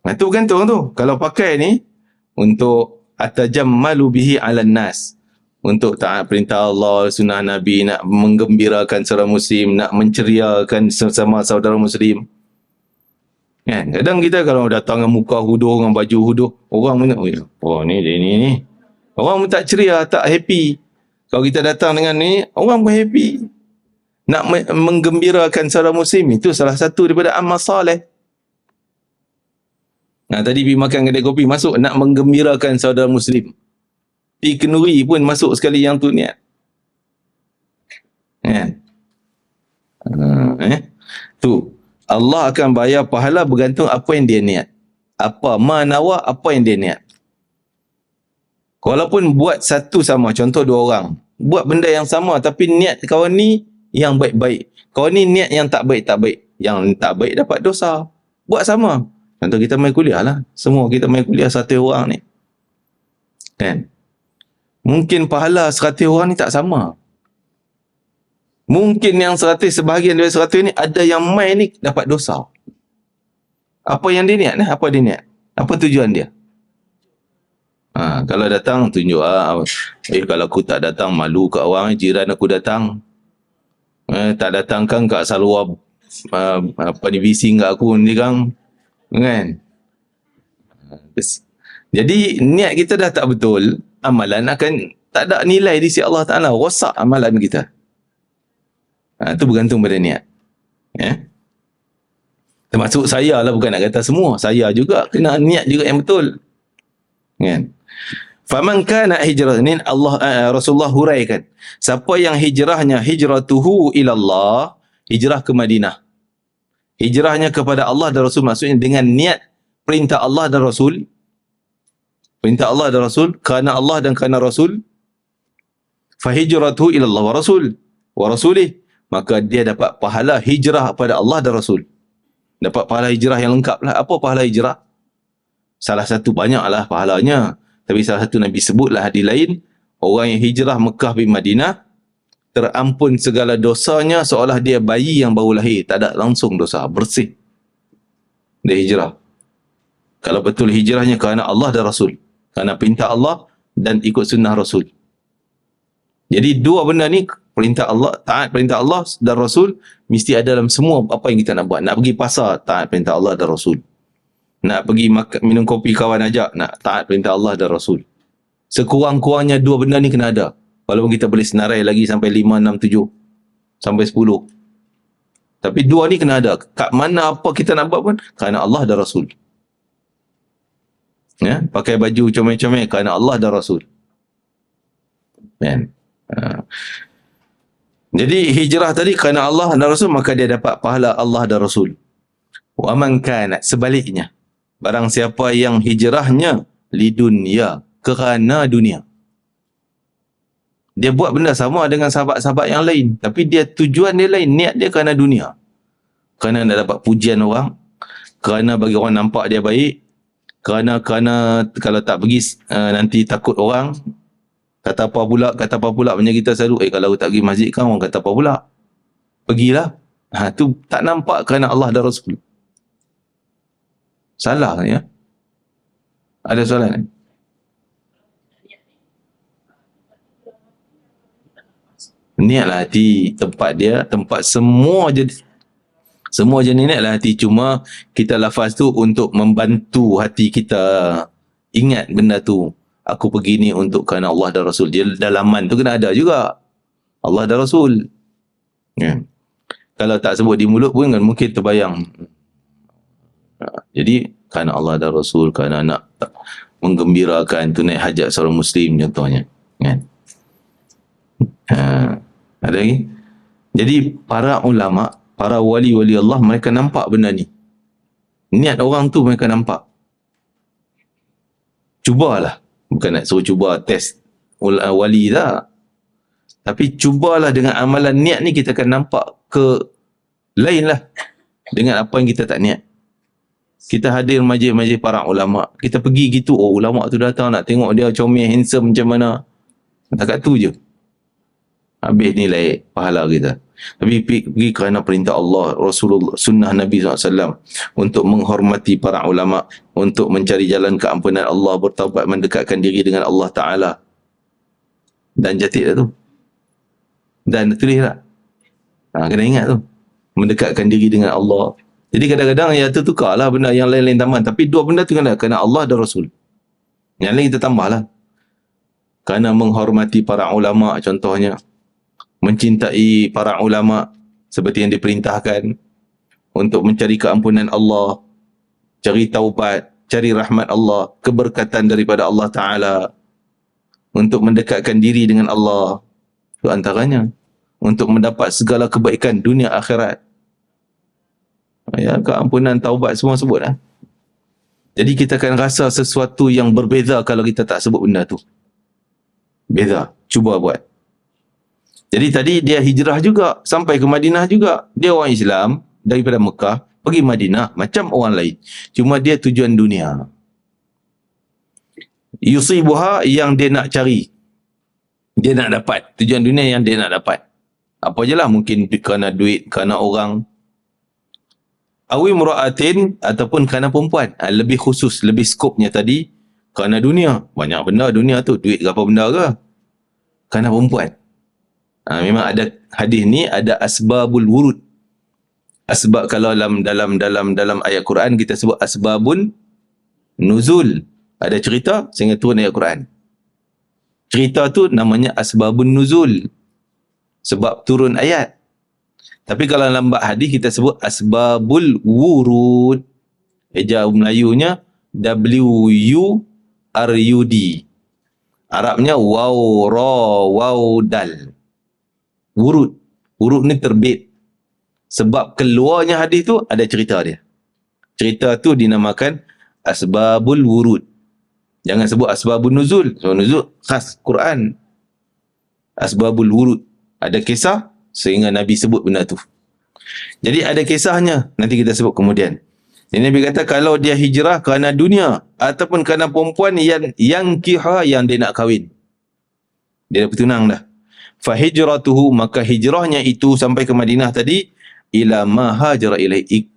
Itu bergantung tu. Kalau pakai ni untuk atajammalu bihi 'alan nas, untuk taat perintah Allah, sunnah Nabi, nak menggembirakan seorang muslim, nak menceriakan sesama saudara muslim. Kan? Kadang kita kalau datang dengan muka huduh, dengan baju huduh, orang pun ni. Orang pun tak ceria, tak happy. Kalau kita datang dengan ni, orang pun happy. Nak menggembirakan saudara muslim, itu salah satu daripada amal soleh. Tadi pergi makan kedai kopi, masuk nak menggembirakan saudara muslim. Pergi kenduri pun masuk sekali yang tu niat. Tu. Allah akan bayar pahala bergantung apa yang dia niat. Manawa, apa yang dia niat. Walaupun buat satu sama, contoh 2 orang. Buat benda yang sama tapi niat kawan ni yang baik-baik. Kawan ni niat yang tak baik-baik. Yang tak baik dapat dosa. Buat sama. Contoh kita main kuliah lah. Semua kita main kuliah 100 orang ni. Kan? Mungkin pahala 100 orang ni tak sama. Mungkin yang 100, sebahagian dari 100 ni ada yang main ni dapat dosa. Apa yang dia niat? Apa dia niat? Apa tujuan dia? Kalau datang tunjuk kalau aku tak datang malu kat orang, jiran aku datang. Tak datang kan kat Salwa bising kat aku ni kan. Jadi niat kita dah tak betul, amalan akan tak ada nilai di sisi Allah Ta'ala, rosak amalan kita. Itu bergantung pada niat. Termasuk saya lah, bukan nak kata semua. Saya juga kena niat juga yang betul. Kan? Faman kana hijrah, ini Rasulullah huraikan. Siapa yang hijrahnya hijratuhu ilallah, hijrah ke Madinah. Hijrahnya kepada Allah dan Rasul, maksudnya dengan niat perintah Allah dan Rasul. Perintah Allah dan Rasul, kerana Allah dan kerana Rasul. Fahijratuhu ilallah wa rasulih. Maka dia dapat pahala hijrah pada Allah dan Rasul. Dapat pahala hijrah yang lengkap lah. Apa pahala hijrah? Salah satu, banyaklah pahalanya. Tapi salah satu Nabi sebutlah hadis lain, orang yang hijrah Mekah bin Madinah, terampun segala dosanya seolah dia bayi yang baru lahir. Tak ada langsung dosa, bersih. Dia hijrah. Kalau betul hijrahnya kerana Allah dan Rasul. Kerana perintah Allah dan ikut sunnah Rasul. Jadi 2 benda ni, perintah Allah, taat perintah Allah dan Rasul, mesti ada dalam semua apa yang kita nak buat. Nak pergi pasar, taat perintah Allah dan Rasul. Nak pergi minum kopi kawan ajak, nak taat perintah Allah dan Rasul. Sekurang-kurangnya 2 benda ni kena ada. Walaupun kita boleh senarai lagi sampai 5, 6, 7, sampai 10. Tapi 2 ni kena ada. Kat mana apa kita nak buat pun, kerana Allah dan Rasul. Ya, pakai baju comel-comel kerana Allah dan Rasul. Kan? Jadi hijrah tadi kerana Allah dan Rasul, maka dia dapat pahala Allah dan Rasul. Wa man kana, sebaliknya, barang siapa yang hijrahnya lidunya, kerana dunia. Dia buat benda sama dengan sahabat-sahabat yang lain, tapi dia tujuan dia lain, niat dia kerana dunia. Kerana nak dapat pujian orang, kerana bagi orang nampak dia baik, kerana kalau tak pergi nanti takut orang kata apa pula macam kita selalu, kalau tak pergi masjid kan orang kata apa pula, pergilah. Tu tak nampak kerana Allah dan Rasul. Salah ya. Ada soalan? Niatlah hati, tempat dia, tempat semua jenis niatlah hati. Cuma kita lafaz tu untuk membantu hati kita ingat benda tu. Aku pergi ni untuk kerana Allah dan Rasul. Dia dalaman tu kena ada juga Allah dan Rasul. Ya. Kalau tak sebut di mulut pun kan mungkin terbayang. Jadi kerana Allah dan Rasul, kerana nak menggembirakan tunai hajat seorang Muslim contohnya. Kan? Ada lagi? Jadi para ulama, para wali-wali Allah, mereka nampak benda ni. Niat orang tu mereka nampak. Cubalah. Bukan nak suruh cuba test wali tak. Tapi cubalah dengan amalan niat ni, kita akan nampak ke lain lah dengan apa yang kita tak niat. Kita hadir majlis-majlis para ulama, kita pergi gitu, oh ulama tu datang nak tengok dia comel, handsome macam mana. Takat tu je. Habis nilai pahala kita. Tapi pergi kerana perintah Allah, Rasulullah, sunnah Nabi SAW, untuk menghormati para ulama, untuk mencari jalan keampunan Allah, bertaubat, mendekatkan diri dengan Allah Ta'ala. Dan jatik dah tu. Dan tulis tak? Kena ingat tu. Mendekatkan diri dengan Allah. Jadi kadang-kadang ya tertukarlah benda yang lain-lain tambahan. Tapi dua benda tu kena Allah dan Rasul. Yang lain kita tambahlah. Kerana menghormati para ulama contohnya. Mencintai para ulama seperti yang diperintahkan, untuk mencari keampunan Allah, cari taubat, cari rahmat Allah, keberkatan daripada Allah Ta'ala, untuk mendekatkan diri dengan Allah. Itu antaranya. Untuk mendapat segala kebaikan dunia akhirat. Ya, keampunan, taubat, semua sebut lah. Jadi kita akan rasa sesuatu yang berbeza kalau kita tak sebut benda tu. Beza. Cuba buat. Jadi tadi dia hijrah juga, sampai ke Madinah juga. Dia orang Islam daripada Mekah, pergi Madinah macam orang lain. Cuma dia tujuan dunia. Yusibuha, yang dia nak cari. Dia nak dapat. Tujuan dunia yang dia nak dapat. Apa je lah, mungkin kerana duit, kerana orang. Awi mura'atin, ataupun kerana perempuan. Lebih khusus, lebih skopnya tadi, kerana dunia. Banyak benda dunia tu, duit ke apa benda ke. Kerana perempuan. Memang ada hadis ni, ada asbabul wurud. Asbab, kalau dalam ayat Quran kita sebut asbabun nuzul. Ada cerita sehingga turun ayat Quran. Cerita tu namanya asbabun nuzul. Sebab turun ayat. Tapi kalau dalam bab hadis kita sebut asbabul wurud. Eja Melayunya W-U-R-U-D. Arabnya waw, ra, waw, dal. Wurud. Wurud ni terbit. Sebab keluarnya hadis tu ada cerita dia. Cerita tu dinamakan asbabul wurud. Jangan sebut asbabun nuzul. So nuzul khas Quran. Asbabul wurud. Ada kisah sehingga Nabi sebut benda tu. Jadi ada kisahnya. Nanti kita sebut kemudian. Jadi Nabi kata kalau dia hijrah kerana dunia ataupun kerana perempuan yang kiha, yang dia nak kahwin. Dia dah bertunang dah. Fahijratuhu, maka hijrahnya itu sampai ke Madinah tadi, ila ma hajara ilaihi,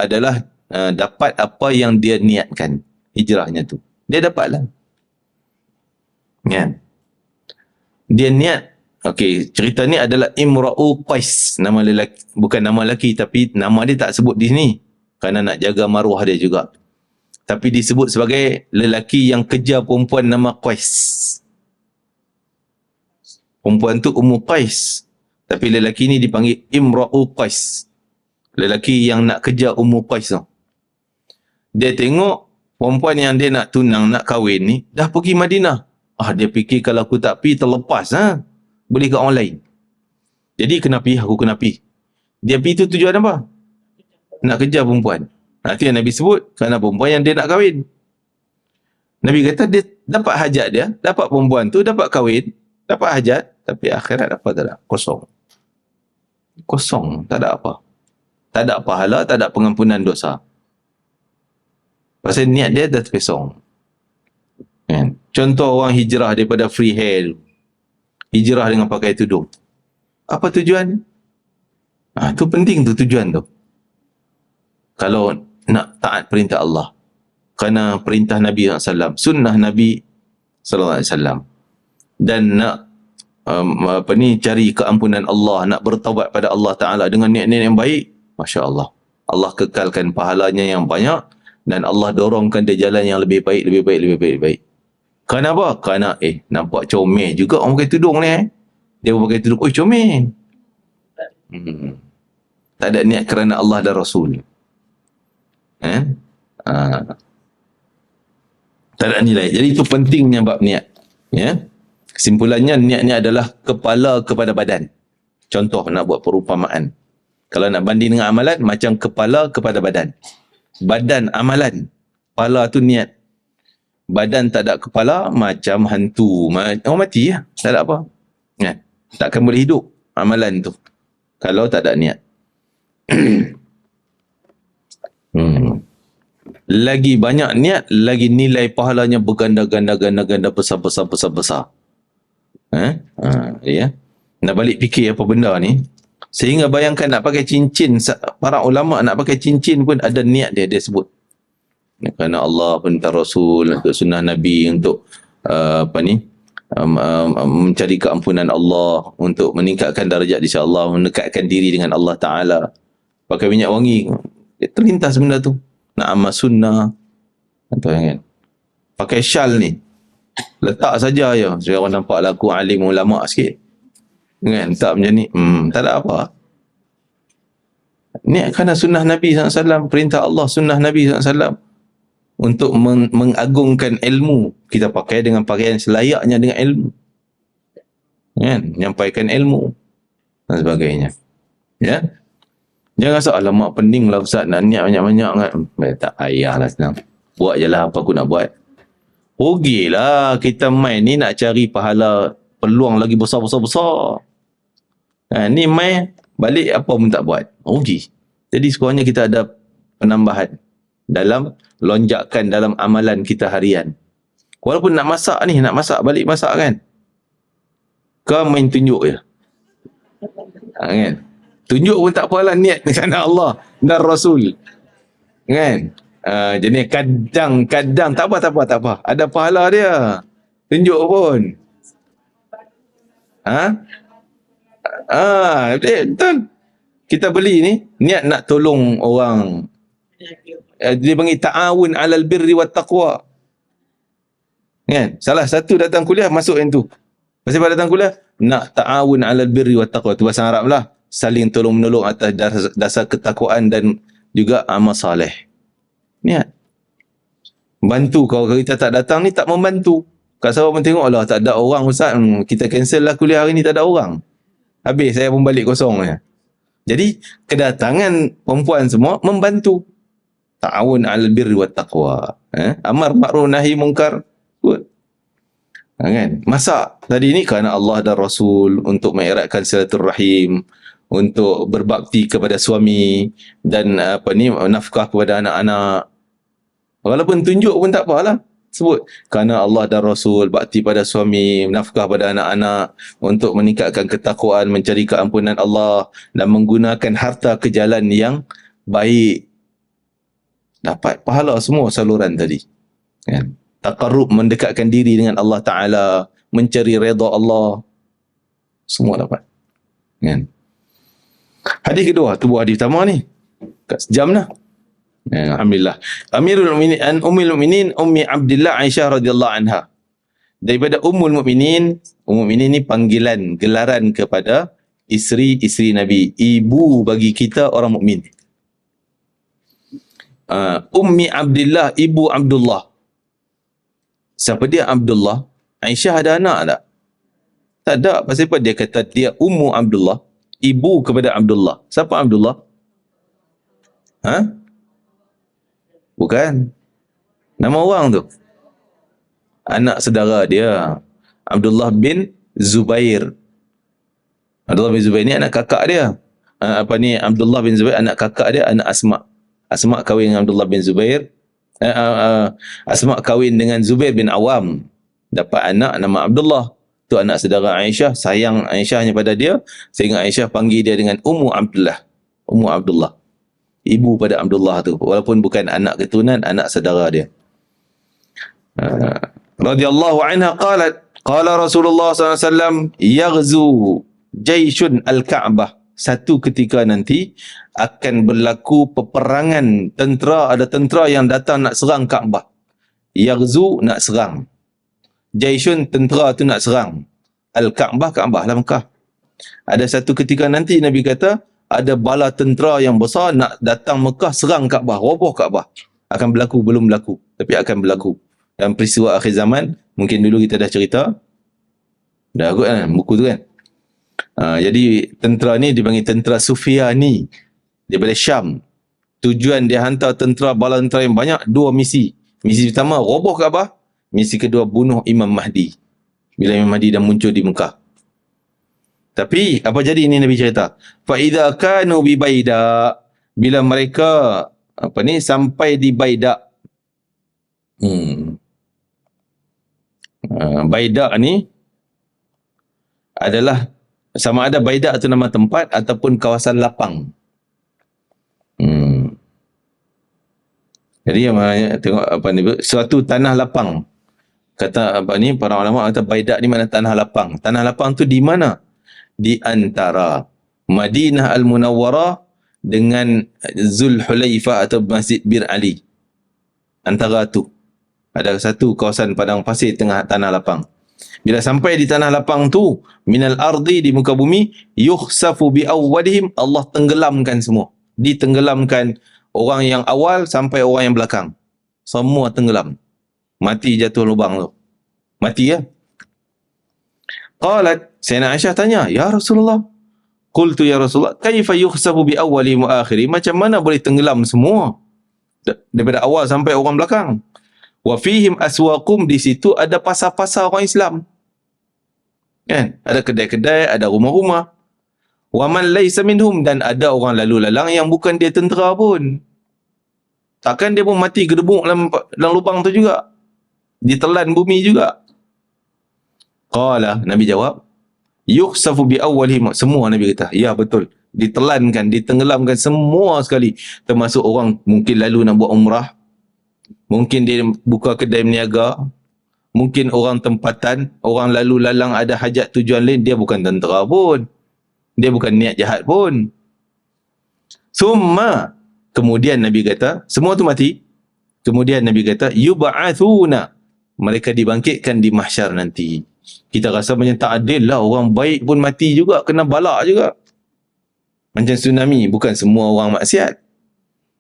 adalah dapat apa yang dia niatkan. Hijrahnya tu dia dapatlah. Ya. Dia niat. Okey, cerita ni adalah Imra'u Qais, nama lelaki, bukan nama lelaki, tapi nama dia tak sebut di sini kerana nak jaga maruah dia juga. Tapi disebut sebagai lelaki yang kejar perempuan nama Qais. Perempuan tu Ummu Qais. Tapi lelaki ni dipanggil Imra'u Qais. Lelaki yang nak kejar Ummu Qais tu. Dia tengok Perempuan yang dia nak tunang, nak kahwin ni, dah pergi Madinah. Dia fikir kalau aku tak pergi terlepas, boleh ke orang lain. Jadi kena pergi, aku kena pergi. Dia pergi tu tujuan apa? Nak kejar perempuan. Itu yang Nabi sebut, kerana perempuan yang dia nak kahwin. Nabi kata dia dapat hajat dia, dapat perempuan tu, dapat kahwin, dapat hajat, tapi akhirat apa tak ada? Kosong. Kosong, tak ada apa. Tak ada pahala, tak ada pengampunan dosa. Pasal niat dia dah terpesong. Kan? Contoh orang hijrah daripada free hair, hijrah dengan pakai tudung. Apa tujuan? Tu penting tu tujuan tu. Kalau nak taat perintah Allah, kerana perintah Nabi SAW, sunnah Nabi SAW, dan nak cari keampunan Allah, nak bertaubat pada Allah Ta'ala dengan niat-niat yang baik, Masya Allah, Allah kekalkan pahalanya yang banyak, dan Allah dorongkan dia jalan yang lebih baik, lebih baik, lebih baik, lebih baik. Kerana apa? Kerana nampak comel juga orang pakai tudung ni. Dia pakai tudung, comel. Tak ada niat kerana Allah dan Rasul. Tak ada nilai. Jadi itu pentingnya bab niat. Ya. Kesimpulannya, niat ni adalah kepala kepada badan. Contoh nak buat perumpamaan. Kalau nak banding dengan amalan, macam kepala kepada badan. Badan amalan, kepala tu niat. Badan tak ada kepala, macam hantu. Orang mati ya, tak ada apa. Takkan boleh hidup amalan tu kalau tak ada niat. Lagi banyak niat, lagi nilai pahalanya berganda-ganda besar. Ya. Nak balik fikir apa benda ni, sehingga bayangkan nak pakai cincin, para ulama nak pakai cincin pun ada niat dia sebut. Kerana Allah, perintah Rasul, untuk sunnah Nabi, untuk mencari keampunan Allah, untuk meningkatkan darjat insya-Allah, mendekatkan diri dengan Allah Ta'ala. Pakai minyak wangi, terlintas benda tu. Nak amal sunnah, atau kan? Pakai syal ni, letak saja je, supaya orang nampak laku alim ulama sikit. Kan? Tak macam ni, tak ada apa. Ni kerana sunnah Nabi SAW, perintah Allah, sunnah Nabi SAW. Untuk mengagungkan ilmu, kita pakai dengan pakaian selayaknya dengan ilmu. Kan? Menyampaikan ilmu dan sebagainya. Ya. Jangan rasa, alamak pening lah Ustaz, nak niat banyak-banyak kan. Tak payahlah, senang. Buat je lah apa aku nak buat. Rugilah kita main ni nak cari pahala, peluang lagi besar-besar. Ni main, balik apa pun tak buat. Rugi. Jadi sekurangnya kita ada penambahan dalam lonjakan dalam amalan kita harian. Walaupun nak masak ni, nak masak, balik masak kan. Kau main tunjuk je. Kan? Tunjuk pun tak apalah, niat kerana Allah dan Rasul. Kan? Jadi kadang-kadang tak apa. Ada pahala dia. Tunjuk pun. Betul. Kita beli ni, niat nak tolong orang. Dia panggil ta'awun 'alal birri wat taqwa. Kan? Salah satu datang kuliah masuk yang tu. Pasal pada datang kuliah nak ta'awun 'alal birri wat taqwa, tu bahasa Arab lah. Saling tolong-menolong atas dasar ketakwaan dan juga amal soleh. Niat. Bantu kalau kita tak datang ni, tak membantu. Kalau siapa pun tengok, Allah tak ada orang Ustaz, kita cancel lah kuliah hari ni, tak ada orang. Habis saya pun balik kosong. Jadi kedatangan perempuan semua membantu. Ta'awun 'alal birri wat taqwa. Amar ma'ruf nahi munkar. Kan? Masak tadi ni kerana Allah dan Rasul, untuk mengeratkan silaturahim, untuk berbakti kepada suami, dan nafkah kepada anak-anak. Walaupun tunjuk pun tak apalah. Sebut kerana Allah dan Rasul, bakti pada suami, nafkah pada anak-anak, untuk meningkatkan ketakwaan, mencari keampunan Allah, dan menggunakan harta ke jalan yang baik. Dapat pahala semua saluran tadi. Kan? Taqarrub, mendekatkan diri dengan Allah Ta'ala, mencari redha Allah, semua dapat. Kan? Hadis kedua, tu buah hadis pertama ni. Kat sejam dah. Alhamdulillah. Amirul Mu'minin an Ummul Mu'minin Ummi Abdillah Aisyah radhiyallahu anha. Daripada Ummul Mu'minin ni panggilan, gelaran kepada isteri-isteri Nabi, ibu bagi kita orang mukmin. Ummi Abdullah, ibu Abdullah. Siapa dia Abdullah? Aisyah ada anak tak? Tak ada. Pasal apa dia kata dia Ummu Abdullah, ibu kepada Abdullah? Siapa Abdullah? Bukan. Nama orang tu. Anak saudara dia. Abdullah bin Zubair. Abdullah bin Zubair ni anak kakak dia. Abdullah bin Zubair anak kakak dia, anak Asma. Asma kahwin dengan Abdullah bin Zubair. Asma kahwin dengan Zubair bin Awam. Dapat anak nama Abdullah. Tu anak saudara Aisyah. Sayang Aisyahnya pada dia, sehingga Aisyah panggil dia dengan Ummu Abdullah. Ummu Abdullah. Ibu pada Abdullah tu. Walaupun bukan anak keturunan, anak saudara dia. Radhiyallahu anha qalat, qala Rasulullah SAW, yaghzu jaisyun al-Ka'bah. Satu ketika nanti akan berlaku peperangan tentera, ada tentera yang datang nak serang Kaabah. Yaghzu, nak serang. Jaisyun, tentera tu nak serang. Al-Ka'bah, Kaabah lah Mekah. Ada satu ketika nanti Nabi kata, ada bala tentera yang besar nak datang Mekah serang Kaabah, roboh Kaabah. Akan berlaku, belum berlaku, tapi akan berlaku. Dan peristiwa akhir zaman, mungkin dulu kita dah cerita. Dah kot kan, buku tu kan. Jadi tentera ni dipanggil tentera Sufyani daripada Syam. Tujuan dia hantar tentera, bala tentera yang banyak, dua misi. Misi pertama, roboh Kaabah. Misi kedua, bunuh Imam Mahdi. Bila Imam Mahdi dah muncul di Mekah. Tapi apa jadi ini Nabi cerita? Fa idza kanu bi Baida, bila mereka sampai di Baida. Baida ni adalah sama ada Baida itu nama tempat ataupun kawasan lapang. Jadi tengok suatu tanah lapang. Kata para ulama kata Baida ni mana tanah lapang. Tanah lapang tu di mana? Di antara Madinah Al-Munawwarah dengan Zulhulaifah atau Masjid Bir Ali. Antara tu ada satu kawasan padang pasir tengah tanah lapang. Bila sampai di tanah lapang tu, minal ardi, di muka bumi, yukhsafu bi awwadihim, Allah tenggelamkan semua. Ditenggelamkan orang yang awal sampai orang yang belakang. Semua tenggelam. Mati jatuh lubang tu. Mati ya. Qalat, Sayyidina Aisyah tanya, ya Rasulullah. Qultu ya Rasulullah, kaifa yukhsafu bi awwali wa akhiri? Macam mana boleh tenggelam semua? Daripada awal sampai orang belakang. Wa fihim aswaqum, di situ ada pasar-pasar orang Islam. Kan? Ada kedai-kedai, ada rumah-rumah. Wa man laysa minhum, dan ada orang lalu lalang yang bukan dia tentera pun. Takkan dia pun mati gedebuk dalam lubang tu juga. Ditelan bumi juga. Qala, Nabi jawab, yukhsafu bi awwalihim, semua Nabi kata, ya betul. Ditelankan, ditenggelamkan semua sekali. Termasuk orang mungkin lalu nak buat umrah. Mungkin dia buka kedai berniaga. Mungkin orang tempatan, orang lalu lalang ada hajat tujuan lain, dia bukan tentera pun. Dia bukan niat jahat pun. Summa, kemudian Nabi kata, semua tu mati. Kemudian Nabi kata, yub'athuna, mereka dibangkitkan di mahsyar nanti. Kita rasa macam tak adil lah, orang baik pun mati juga, kena balak juga. Macam tsunami, bukan semua orang maksiat.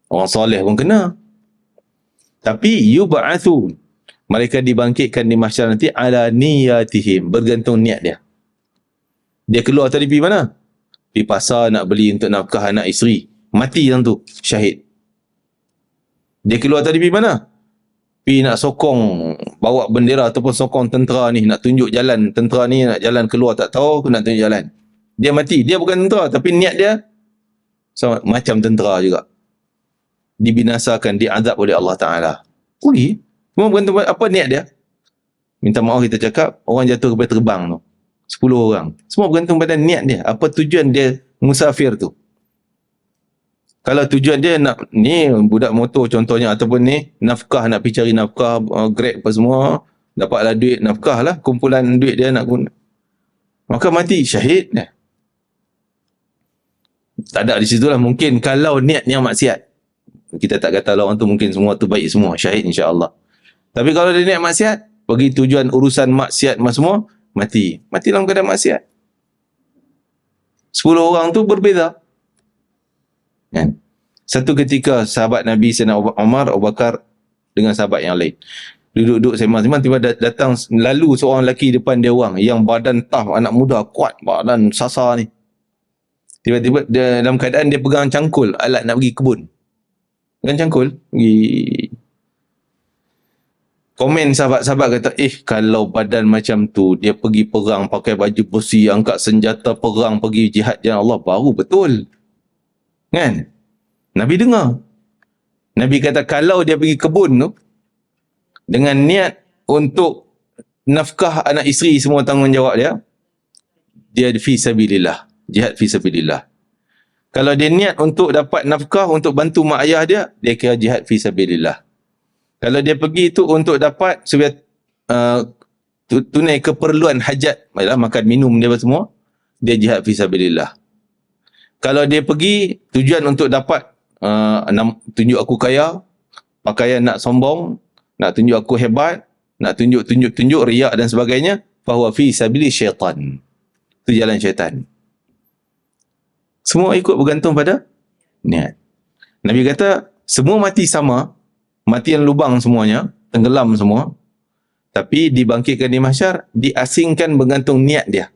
Orang soleh pun kena. Tapi yub'athu, mereka dibangkitkan di mahsyar nanti ala niyatihim, bergantung niat dia. Dia keluar tadi pergi mana? Pergi pasar nak beli untuk nafkah anak isteri. Mati yang tu, syahid. Dia keluar tadi pergi mana? Pergi nak sokong, bawa bendera ataupun sokong tentera ni, nak tunjuk jalan, tentera ni nak jalan keluar, tak tahu nak tunjuk jalan. Dia mati, dia bukan tentera, tapi niat dia sama, macam tentera juga. Dibinasakan, diazab oleh Allah Ta'ala. Pergi. Semua bergantung apa niat dia. Minta maaf kita cakap, orang jatuh kepada terbang tu. 10 orang. Semua bergantung pada niat dia. Apa tujuan dia musafir tu. Kalau tujuan dia nak, ni budak motor contohnya, ataupun ni nafkah, nak pergi cari nafkah, Grab apa semua, dapatlah duit, nafkah lah, kumpulan duit dia nak guna. Maka mati, syahid. Tak ada di situlah. Mungkin kalau niatnya maksiat. Kita tak kata orang tu mungkin semua tu baik semua, syahid insya-Allah. Tapi kalau dia niat maksiat, pergi tujuan urusan maksiat semua, mati. Mati dalam keadaan maksiat. 10 orang tu berbeza. Kan? Satu ketika sahabat Nabi Sayyidina Umar, Abu Bakar dengan sahabat yang lain duduk-duduk sembang-sembang, tiba datang lalu seorang lelaki depan dia orang yang badan tough, anak muda kuat, badan sasar ni. Tiba-tiba dia, dalam keadaan dia pegang cangkul, alat nak pergi kebun. Pegang cangkul, pergi. Komen sahabat-sahabat kata, kalau badan macam tu, dia pergi perang, pakai baju besi, angkat senjata perang, pergi jihad jalan Allah, baru betul. Kan? Nabi dengar. Nabi kata, kalau dia pergi kebun tu, dengan niat untuk nafkah anak isteri semua tanggungjawab dia fi sabilillah, jihad fi sabilillah. Kalau dia niat untuk dapat nafkah untuk bantu mak ayah dia kira jihad fi sabilillah. Kalau dia pergi itu untuk dapat supaya tunai keperluan hajat, makan minum dia semua, dia jihad fi sabilillah. Kalau dia pergi tujuan untuk dapat tunjuk aku kaya, pakaian nak sombong, nak tunjuk aku hebat, nak tunjuk riak dan sebagainya, fahuwa fi sabili syaitan. Itu jalan syaitan. Semua ikut bergantung pada niat. Nabi kata, semua mati sama, matian lubang semuanya, tenggelam semua, tapi dibangkitkan di mahsyar, diasingkan bergantung niat dia.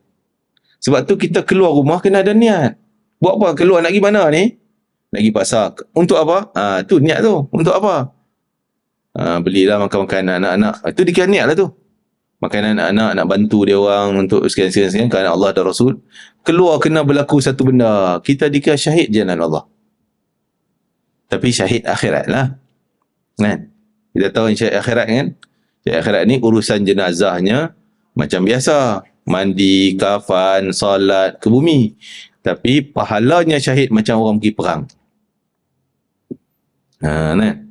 Sebab tu kita keluar rumah kena ada niat. Buat apa? Keluar nak pergi mana ni? Nak pergi pasar. Untuk apa? Tu niat tu. Untuk apa? Belilah makan-makan anak-anak. Itu dikira niat lah tu. Makanan anak-anak, nak bantu dia orang untuk sekian-sekian kerana Allah dan Rasul. Keluar kena berlaku satu benda. Kita dikira syahid jalan Allah. Tapi syahid akhirat lah. Kan? Kita tahu syahid akhirat kan? Syahid akhirat ni urusan jenazahnya macam biasa. Mandi, kafan, salat, ke bumi. Tapi pahalanya syahid macam orang pergi perang. Kan?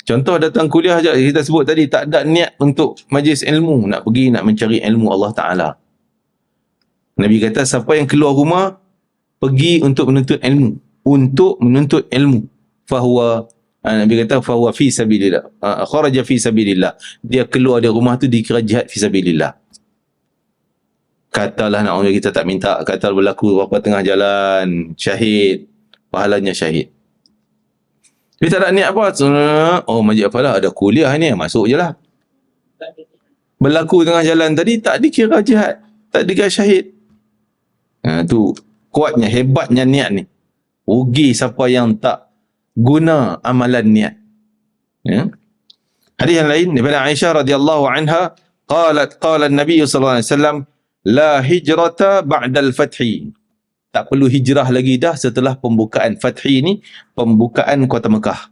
Contoh datang kuliah je, kita sebut tadi, tak ada niat untuk majlis ilmu, nak pergi nak mencari ilmu Allah Ta'ala. Nabi kata, siapa yang keluar rumah, pergi untuk menuntut ilmu. Untuk menuntut ilmu. Fahuwa, Nabi kata, fahuwa fi sabilillah. Kharaja fi sabilillah. Dia keluar dari rumah tu dikira jihad fi sabilillah. Katalah nak orang kita tak minta, kata berlaku apa tengah jalan, syahid, pahalanya syahid. Tapi tak ada niat apa. Oh, majlis apa lah, ada kuliah ni, masuk je lah. Berlaku tengah jalan tadi, tak dikira jihad, tak dikira syahid. Tu kuatnya, hebatnya niat ni. Rugi siapa yang tak guna amalan niat. Hadis yang lain daripada Aisyah radhiyallahu anha, qala Nabi sallallahu alaihi wasallam, la hijrata ba'dal fathi. Tak perlu hijrah lagi dah setelah pembukaan Fathi ni, pembukaan kota Mekah.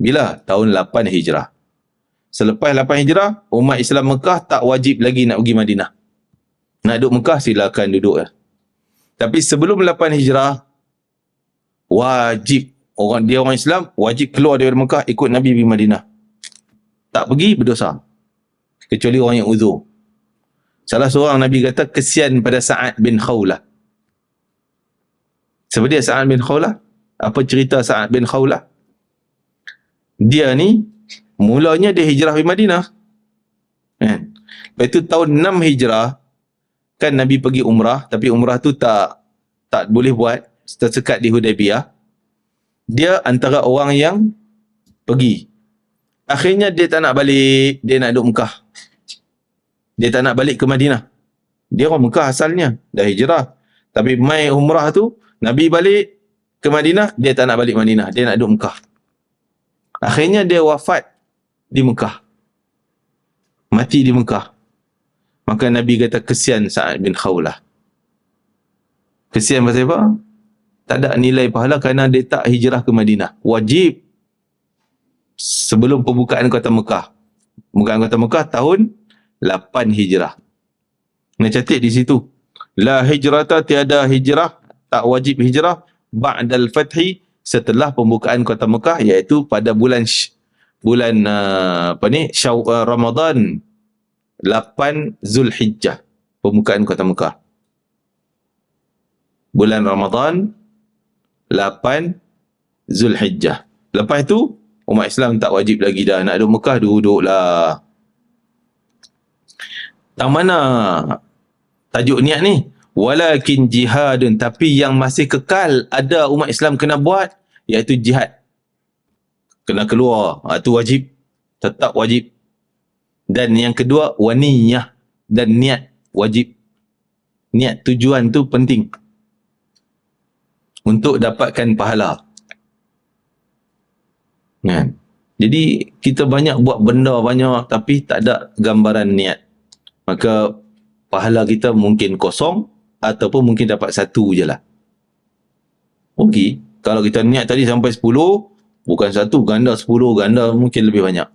Bila? Tahun 8 Hijrah. Selepas 8 Hijrah, umat Islam Mekah tak wajib lagi nak pergi Madinah. Nak duduk Mekah, silakan duduk. Tapi sebelum 8 Hijrah, wajib. Orang Islam, wajib keluar dari Mekah, ikut Nabi pergi Madinah. Tak pergi, berdosa. Kecuali orang yang uzur. Salah seorang Nabi kata, kesian pada Sa'ad bin Khawlah. Siapa dia Sa'ad bin Khawlah? Apa cerita Sa'ad bin Khawlah? Dia ni, mulanya dia hijrah ke Madinah. Lepas itu tahun 6 Hijrah, kan Nabi pergi umrah, tapi umrah tu tak boleh buat, tersekat di Hudaibiyah. Dia antara orang yang pergi. Akhirnya dia tak nak balik, dia nak duduk Mekah. Dia tak nak balik ke Madinah. Dia orang Mekah asalnya, dah hijrah. Tapi mai umrah tu, Nabi balik ke Madinah, dia tak nak balik Madinah, dia nak duduk Mekah. Akhirnya dia wafat di Mekah. Mati di Mekah. Maka Nabi kata, kesian Sa'ad bin Khawlah. Kesian pasal apa? Tak ada nilai pahala kerana dia tak hijrah ke Madinah. Wajib sebelum pembukaan kota Mekah. Pembukaan kota Mekah tahun 8 Hijrah. Nak catat di situ. La hijrata, tiada hijrah, tak wajib hijrah ba'dal fathi, setelah pembukaan kota Mekah, iaitu pada bulan Ramadan 8 Zulhijjah, pembukaan kota Mekah. Bulan Ramadan 8 Zulhijjah. Lepas tu umat Islam tak wajib lagi dah nak duduk Mekah, duduklah. Tak mana tajuk niat ni? Walakin jihadun, tapi yang masih kekal ada umat Islam kena buat, iaitu jihad kena keluar. Itu wajib. Tetap wajib. Dan yang kedua, waniyah dan niat wajib. Niat tujuan tu penting untuk dapatkan pahala. Kan? Jadi kita banyak buat benda banyak tapi tak ada gambaran niat. Maka pahala kita mungkin kosong ataupun mungkin dapat satu je lah. Okey, kalau kita niat tadi sampai 10, bukan satu, ganda 10, ganda mungkin lebih banyak.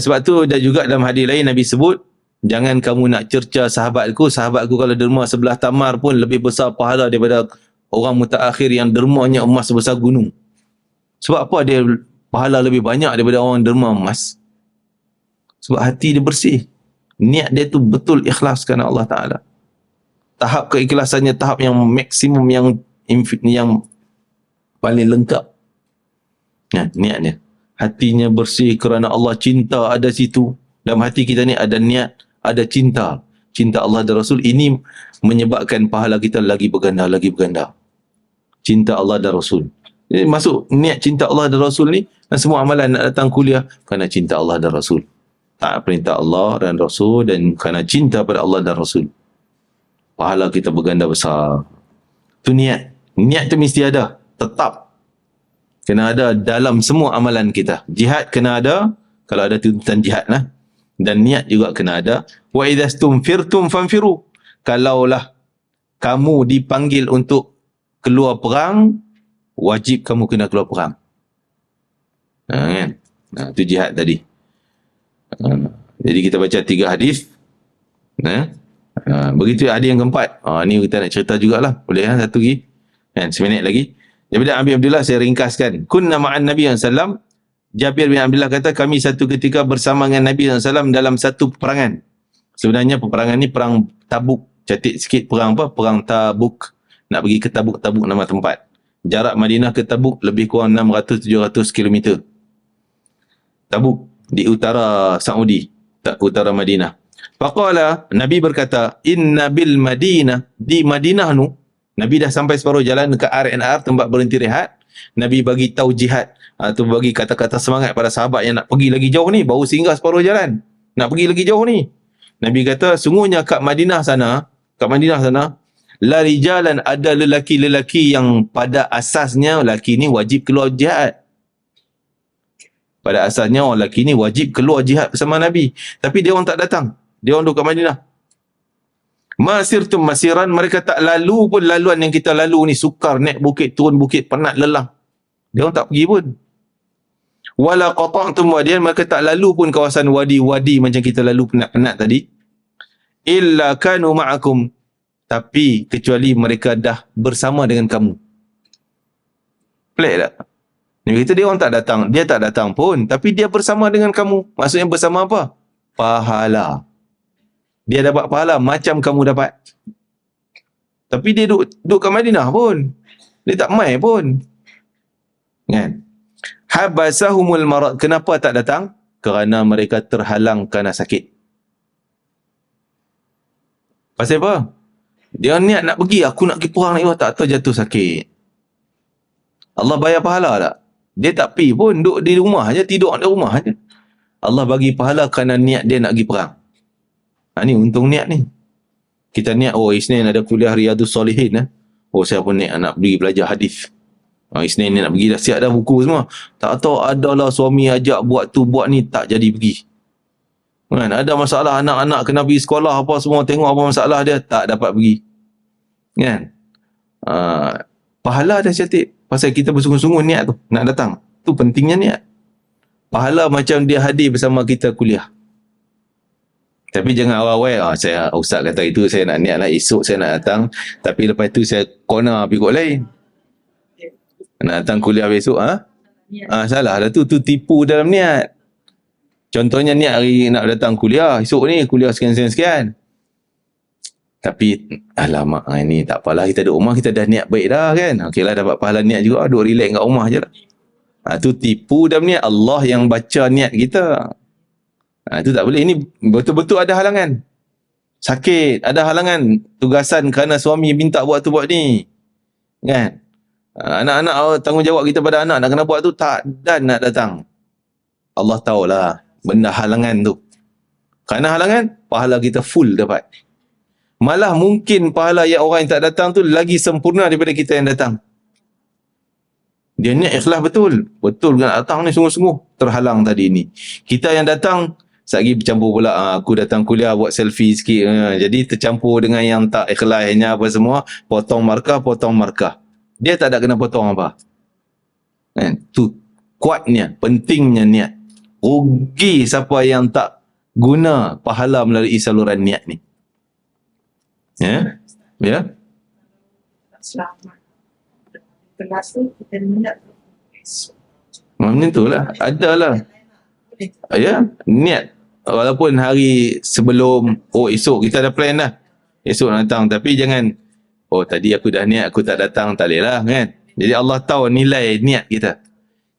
Sebab tu dan juga dalam hadis lain Nabi sebut, jangan kamu nak cerca sahabatku kalau derma sebelah tamar pun lebih besar pahala daripada orang mutaakhir yang dermanya emas sebesar gunung. Sebab apa dia pahala lebih banyak daripada orang derma emas? Sebab hati dia bersih. Niat dia tu betul ikhlas kerana Allah Ta'ala. Tahap keikhlasannya tahap yang maksimum, yang paling lengkap. Nah, niatnya. Hatinya bersih kerana Allah, cinta ada situ. Dalam hati kita ni ada niat, ada cinta. Cinta Allah dan Rasul ini menyebabkan pahala kita lagi berganda, lagi berganda. Cinta Allah dan Rasul. Jadi masuk niat cinta Allah dan Rasul ni, dan semua amalan nak datang kuliah kerana cinta Allah dan Rasul. Taat perintah Allah dan Rasul dan kerana cinta pada Allah dan Rasul. Pahala kita berganda besar. Itu niat. Niat tu mesti ada. Tetap. Kena ada dalam semua amalan kita. Jihad kena ada. Kalau ada tuntutan jihad lah. Dan niat juga kena ada. Wa idhastum firtum fanfiru. Kalaulah kamu dipanggil untuk keluar perang, wajib kamu kena keluar perang. Kan? Itu jihad tadi. Jadi kita baca 3 hadis. Begitu hadis yang keempat. Ni kita nak cerita jugalah. Boleh kan? Satu lagi. Kan? Seminit lagi. Jabir bin Abdullah, saya ringkaskan. Kunna ma'an Nabi SAW. Jabir bin Abdullah kata, kami satu ketika bersama dengan Nabi SAW dalam satu peperangan. Sebenarnya peperangan ni perang Tabuk. Catik sikit perang apa? Perang Tabuk. Nak pergi ke Tabuk, Tabuk nama tempat. Jarak Madinah ke Tabuk lebih kurang 600-700 km. Tabuk di utara Saudi, utara Madinah. Faqala, Nabi berkata, inna bil Madinah, di Madinah nu, Nabi dah sampai separuh jalan dekat R&R, tempat berhenti rehat. Nabi bagi tahu jihad, atau bagi kata-kata semangat pada sahabat yang nak pergi lagi jauh ni, baru singgah separuh jalan, nak pergi lagi jauh ni. Nabi kata, sungguhnya kat Madinah sana, la rijalan, ada lelaki-lelaki yang pada asasnya lelaki ni wajib keluar jihad. Pada asasnya orang lelaki ni wajib keluar jihad bersama Nabi. Tapi dia orang tak datang. Dia orang duduk kat Madinah. Masirtum masiran, mereka tak lalu pun laluan yang kita lalu ni, sukar, naik bukit, turun bukit, penat, lelah. Dia orang tak pergi pun. Wala qata'tum wadiyan, mereka tak lalu pun kawasan wadi-wadi macam kita lalu penat-penat tadi. Illa kanu ma'akum, tapi kecuali mereka dah bersama dengan kamu. Pelik tak? Nabi kata dia orang tak datang, dia tak datang pun, tapi dia bersama dengan kamu. Maksudnya bersama apa? Pahala. Dia dapat pahala macam kamu dapat. Tapi dia duduk kat Madinah pun. Dia tak mai pun. Kan? Habasahumul marad. Kenapa tak datang? Kerana mereka terhalang kerana sakit. Pasal apa? Dia niat nak pergi, aku nak pergi perang ni, tak tahu jatuh sakit. Allah bayar pahala tak? Dia tak pergi pun, duduk di rumah je, tidur di rumah je. Allah bagi pahala kerana niat dia nak pergi perang. Ni untung niat ni. Kita niat, Isnin ada kuliah Riyadhus Salihin. Saya pun niat nak pergi belajar hadis. Isnin ni nak pergi, dah siap dah buku semua. Tak tahu adalah suami ajak buat tu, buat ni, tak jadi pergi. Kan? Ada masalah anak-anak kena pergi sekolah apa semua, tengok apa masalah dia, tak dapat pergi. Kan? Pahala dah cantik. Pasal kita bersungguh-sungguh niat tu, nak datang. Tu pentingnya niat. Pahala macam dia hadir bersama kita kuliah. Tapi jangan awal-awal, ustaz kata itu, saya nak niat lah, esok saya nak datang. Tapi lepas tu saya corner pergi kot lain. Nak datang kuliah besok, salah dah tu tipu dalam niat. Contohnya niat hari nak datang kuliah, esok ni kuliah sekian-sekian. Tapi alamak, ini tak apalah, kita duduk rumah, kita dah niat baik dah kan. Okeylah, dapat pahala niat juga, duduk relax kat rumah je lah. Tu tipu dalam niat. Allah yang baca niat kita. Itu tak boleh. Ini betul-betul ada halangan. Sakit, ada halangan. Tugasan kerana suami minta buat tu buat ni. Kan? Anak-anak, tanggungjawab kita pada anak nak kena buat tu, tak dan nak datang. Allah tahulah benda halangan tu. Kerana halangan, pahala kita full dapat. Malah mungkin pahala yang orang yang tak datang tu lagi sempurna daripada kita yang datang. Dia niat ikhlas betul. Betul nak datang ni sungguh-sungguh. Terhalang tadi ni. Kita yang datang, lagi bercampur pula. Aku datang kuliah buat selfie sikit. Jadi tercampur dengan yang tak ikhlasnya apa semua. Potong markah. Dia tak ada kena potong apa. Tu kuatnya, pentingnya niat. Rugi siapa yang tak guna pahala melalui saluran niat ni. Ya? Ya? Selamat. Kelas tu kita minat Macam itulah. Adalah. Ya, niat. Walaupun hari sebelum, esok kita dah plan dah. Esok nak datang. Tapi jangan, tadi aku dah niat, aku tak datang, tak boleh lah kan. Jadi Allah tahu nilai niat kita.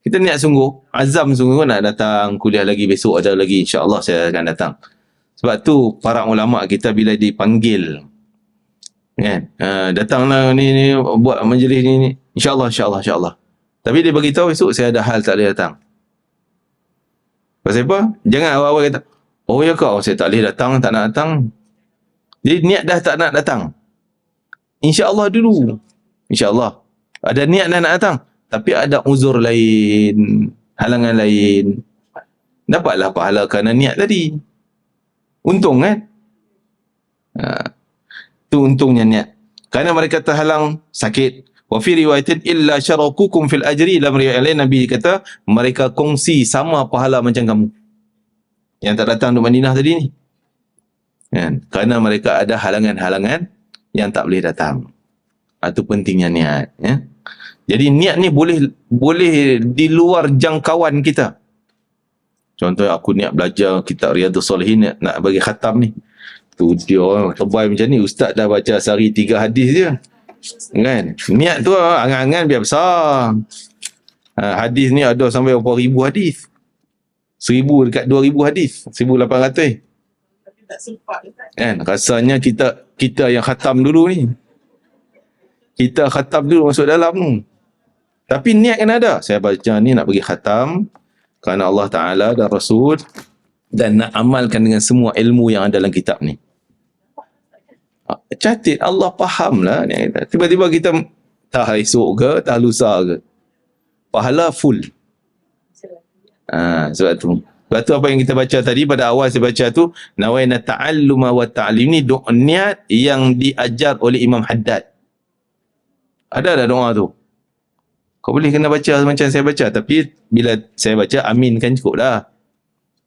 Kita niat sungguh, azam sungguh nak datang, kuliah lagi besok ada lagi, insya-Allah saya akan datang. Sebab tu para ulama kita bila dipanggil, kan, datanglah ni buat majlis ni. InsyaAllah. Tapi dia beritahu esok saya ada hal tak boleh datang. Pasal apa? Jangan awal-awal kata, ya kau, saya tak boleh datang, tak nak datang. Jadi niat dah tak nak datang. InsyaAllah dulu. InsyaAllah. Ada niat dah nak datang. Tapi ada uzur lain, halangan lain. Dapatlah pahala kerana niat tadi. Untung kan? Tu untungnya niat. Kerana mereka terhalang sakit. Wa fi riwayatin illa syarakukum fil ajri, dalam riwayat lain Nabi kata mereka kongsi sama pahala macam kamu yang tak datang di Madinah tadi ni, kan? Kerana mereka ada halangan-halangan yang tak boleh datang. Itu pentingnya niat, ya. Jadi niat ni boleh di luar jangkauan kita. Contoh aku niat belajar kitab Riyadhus Salihin, nak bagi khatam ni, tu dia tebal macam ni, ustaz dah baca sehari 3 hadis je. Kan? Niat tu angan-angan biar besar. Hadis ni ada sampai berapa ribu hadis. 1000 dekat 2000 hadis. 1800. tapi tak sempat Kan? Rasanya kita yang khatam dulu ni. Kita khatam dulu masuk dalam tu. Tapi niat kan ada. Saya baca ni nak bagi khatam kerana Allah Ta'ala dan Rasul, dan nak amalkan dengan semua ilmu yang ada dalam kitab ni. Catit, Allah faham lah. Tiba-tiba kita tak esok ke, tak lusa ke, pahala full. Sebab tu apa yang kita baca tadi pada awal saya baca tu, nawaina ta'alluma wa ta'lim, ni doa niat yang diajar oleh Imam Haddad. Ada dah doa tu. Kau boleh kena baca macam saya baca, tapi bila saya baca aminkan cukup lah.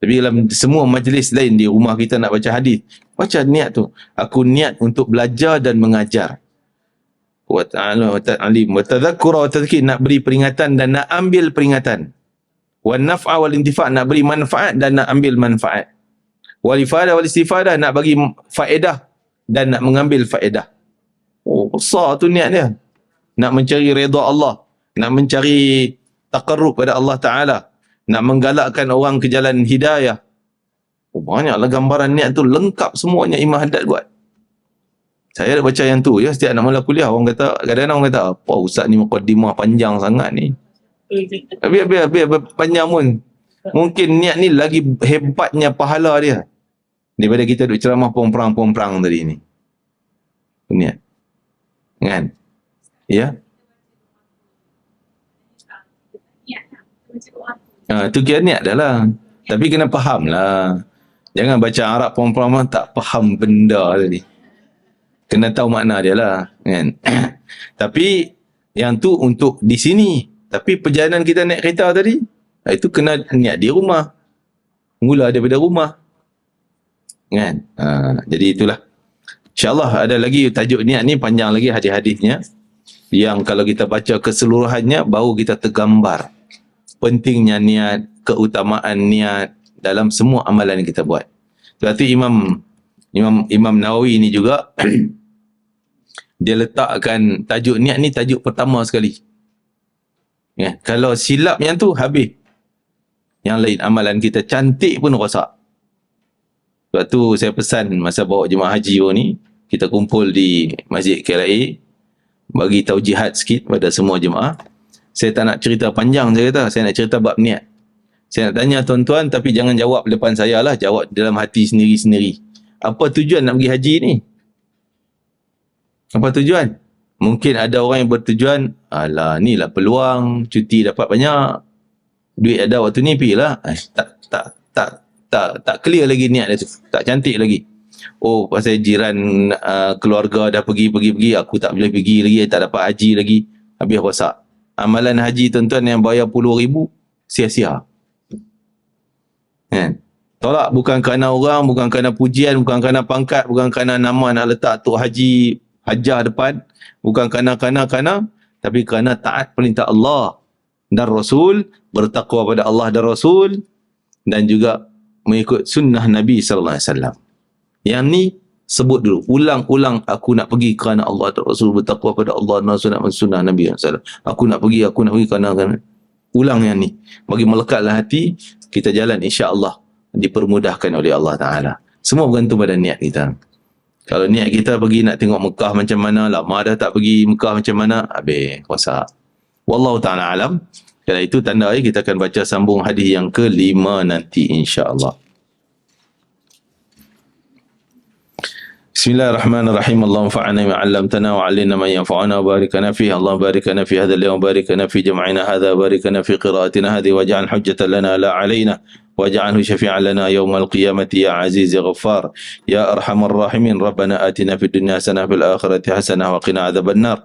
Tapi dalam semua majlis lain di rumah kita nak baca hadis, baca niat tu. Aku niat untuk belajar dan mengajar. Wa ta'alim wa tadhakkura wa tadhkir, nak beri peringatan dan nak ambil peringatan. Wa naf'a wal intifa', nak beri manfaat dan nak ambil manfaat. Wal ifadah wal istifadah, nak bagi faedah dan nak mengambil faedah. Besar tu niat dia. Nak mencari redha Allah, nak mencari taqarrub pada Allah Ta'ala, nak menggalakkan orang ke jalan hidayah. Banyaklah gambaran niat tu, lengkap semuanya Imam Haddad buat. Saya dah baca yang tu, ya, setiap nak mula kuliah orang kata, kadang-kadang orang kata, apa ustaz ni muqaddimah panjang sangat ni. Biar panjang pun. Mungkin niat ni lagi hebatnya pahala dia daripada kita duk ceramah pomprang-pomprang tadi ni. Niat. Kan? Ya. Tu kira niat dah lah. Tapi kena faham lah. Jangan baca Arab perempuan tak faham benda tadi. Kena tahu makna dia lah. Kan? Tapi yang tu untuk di sini. Tapi perjalanan kita naik kereta tadi, itu kena niat di rumah. Mula daripada rumah. Kan? Jadi itulah. InsyaAllah ada lagi tajuk niat ni, panjang lagi hadis-hadisnya. Yang kalau kita baca keseluruhannya, baru kita tergambar pentingnya niat, keutamaan niat dalam semua amalan yang kita buat. Sebab tu Imam Nawawi ni juga dia letakkan tajuk niat ni tajuk pertama sekali. Ya, kalau silap yang tu habis. Yang lain amalan kita cantik pun rosak. Sebab tu saya pesan masa bawa jemaah haji ni, kita kumpul di Masjid KLIA, bagi taujihat sikit pada semua jemaah. Saya tak nak cerita panjang, saya kata. Saya nak cerita bab niat. Saya nak tanya tuan-tuan, tapi jangan jawab depan saya lah. Jawab dalam hati sendiri-sendiri. Apa tujuan nak pergi haji ni? Apa tujuan? Mungkin ada orang yang bertujuan, alah, ni lah peluang, cuti dapat banyak. Duit ada waktu ni, pergilah. Tak clear lagi niat dia tu. Tak cantik lagi. Oh, pasal jiran keluarga dah pergi, aku tak boleh pergi lagi, tak dapat haji lagi. Habis rosak. Amalan haji tuan-tuan yang bayar puluh ribu, sia-sia. Kan? Tolak bukan kerana orang, bukan kerana pujian, bukan kerana pangkat, bukan kerana nama nak letak Tok Haji Hajah depan, bukan kerana, tapi kerana taat perintah Allah dan Rasul, bertakwa pada Allah dan Rasul, dan juga mengikut sunnah Nabi sallallahu alaihi wasallam. Yang ni sebut dulu, ulang-ulang, aku nak pergi kerana Allah dan Rasul, bertakwa pada Allah dan sunnah Nabi sallallahu alaihi wasallam. Aku nak pergi kerana. Ulang yang ni, bagi melekatlah hati, kita jalan insya-Allah dipermudahkan oleh Allah Ta'ala. Semua bergantung pada niat kita. Kalau niat kita pergi nak tengok Mekah macam mana, lama dah tak pergi Mekah macam mana, habis rosak. Wallahu ta'ala alam. Kerana itu tanda kita akan baca sambung hadis yang ke-5 nanti insya-Allah. Bismillahirrahmanirrahim. Allahumma fa'alna ma 'allamtana wa 'allimna ma yanfa'una wa barik lana fihi. Allahumma barik lana fi hadha al-yawm, barik lana fi jam'ina hadha, barik lana fi qira'atina hadhihi, waj'al hujjatan lana la 'alaina واجعله شفيعا لنا يوم القيامة يا عزيز يا غفار يا أرحم الراحمين. ربنا آتنا في الدنيا حسنة وفي الآخرة حسنة وقنا عذاب النار.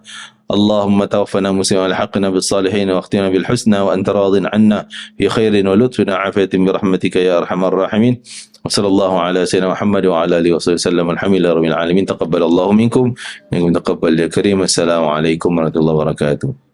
اللهم توفنا مسلما والحقنا بالصالحين واختنا بالحسنى وأنت راض عنا في خير ولطف وعافية برحمتك يا أرحم الراحمين. وصلى الله على سيدنا محمد وعلى آله وصحبه وسلم. الحمد لله رب العالمين. تقبل الله منكم تقبل يا كريم. السلام عليكم ورحمة الله وبركاته.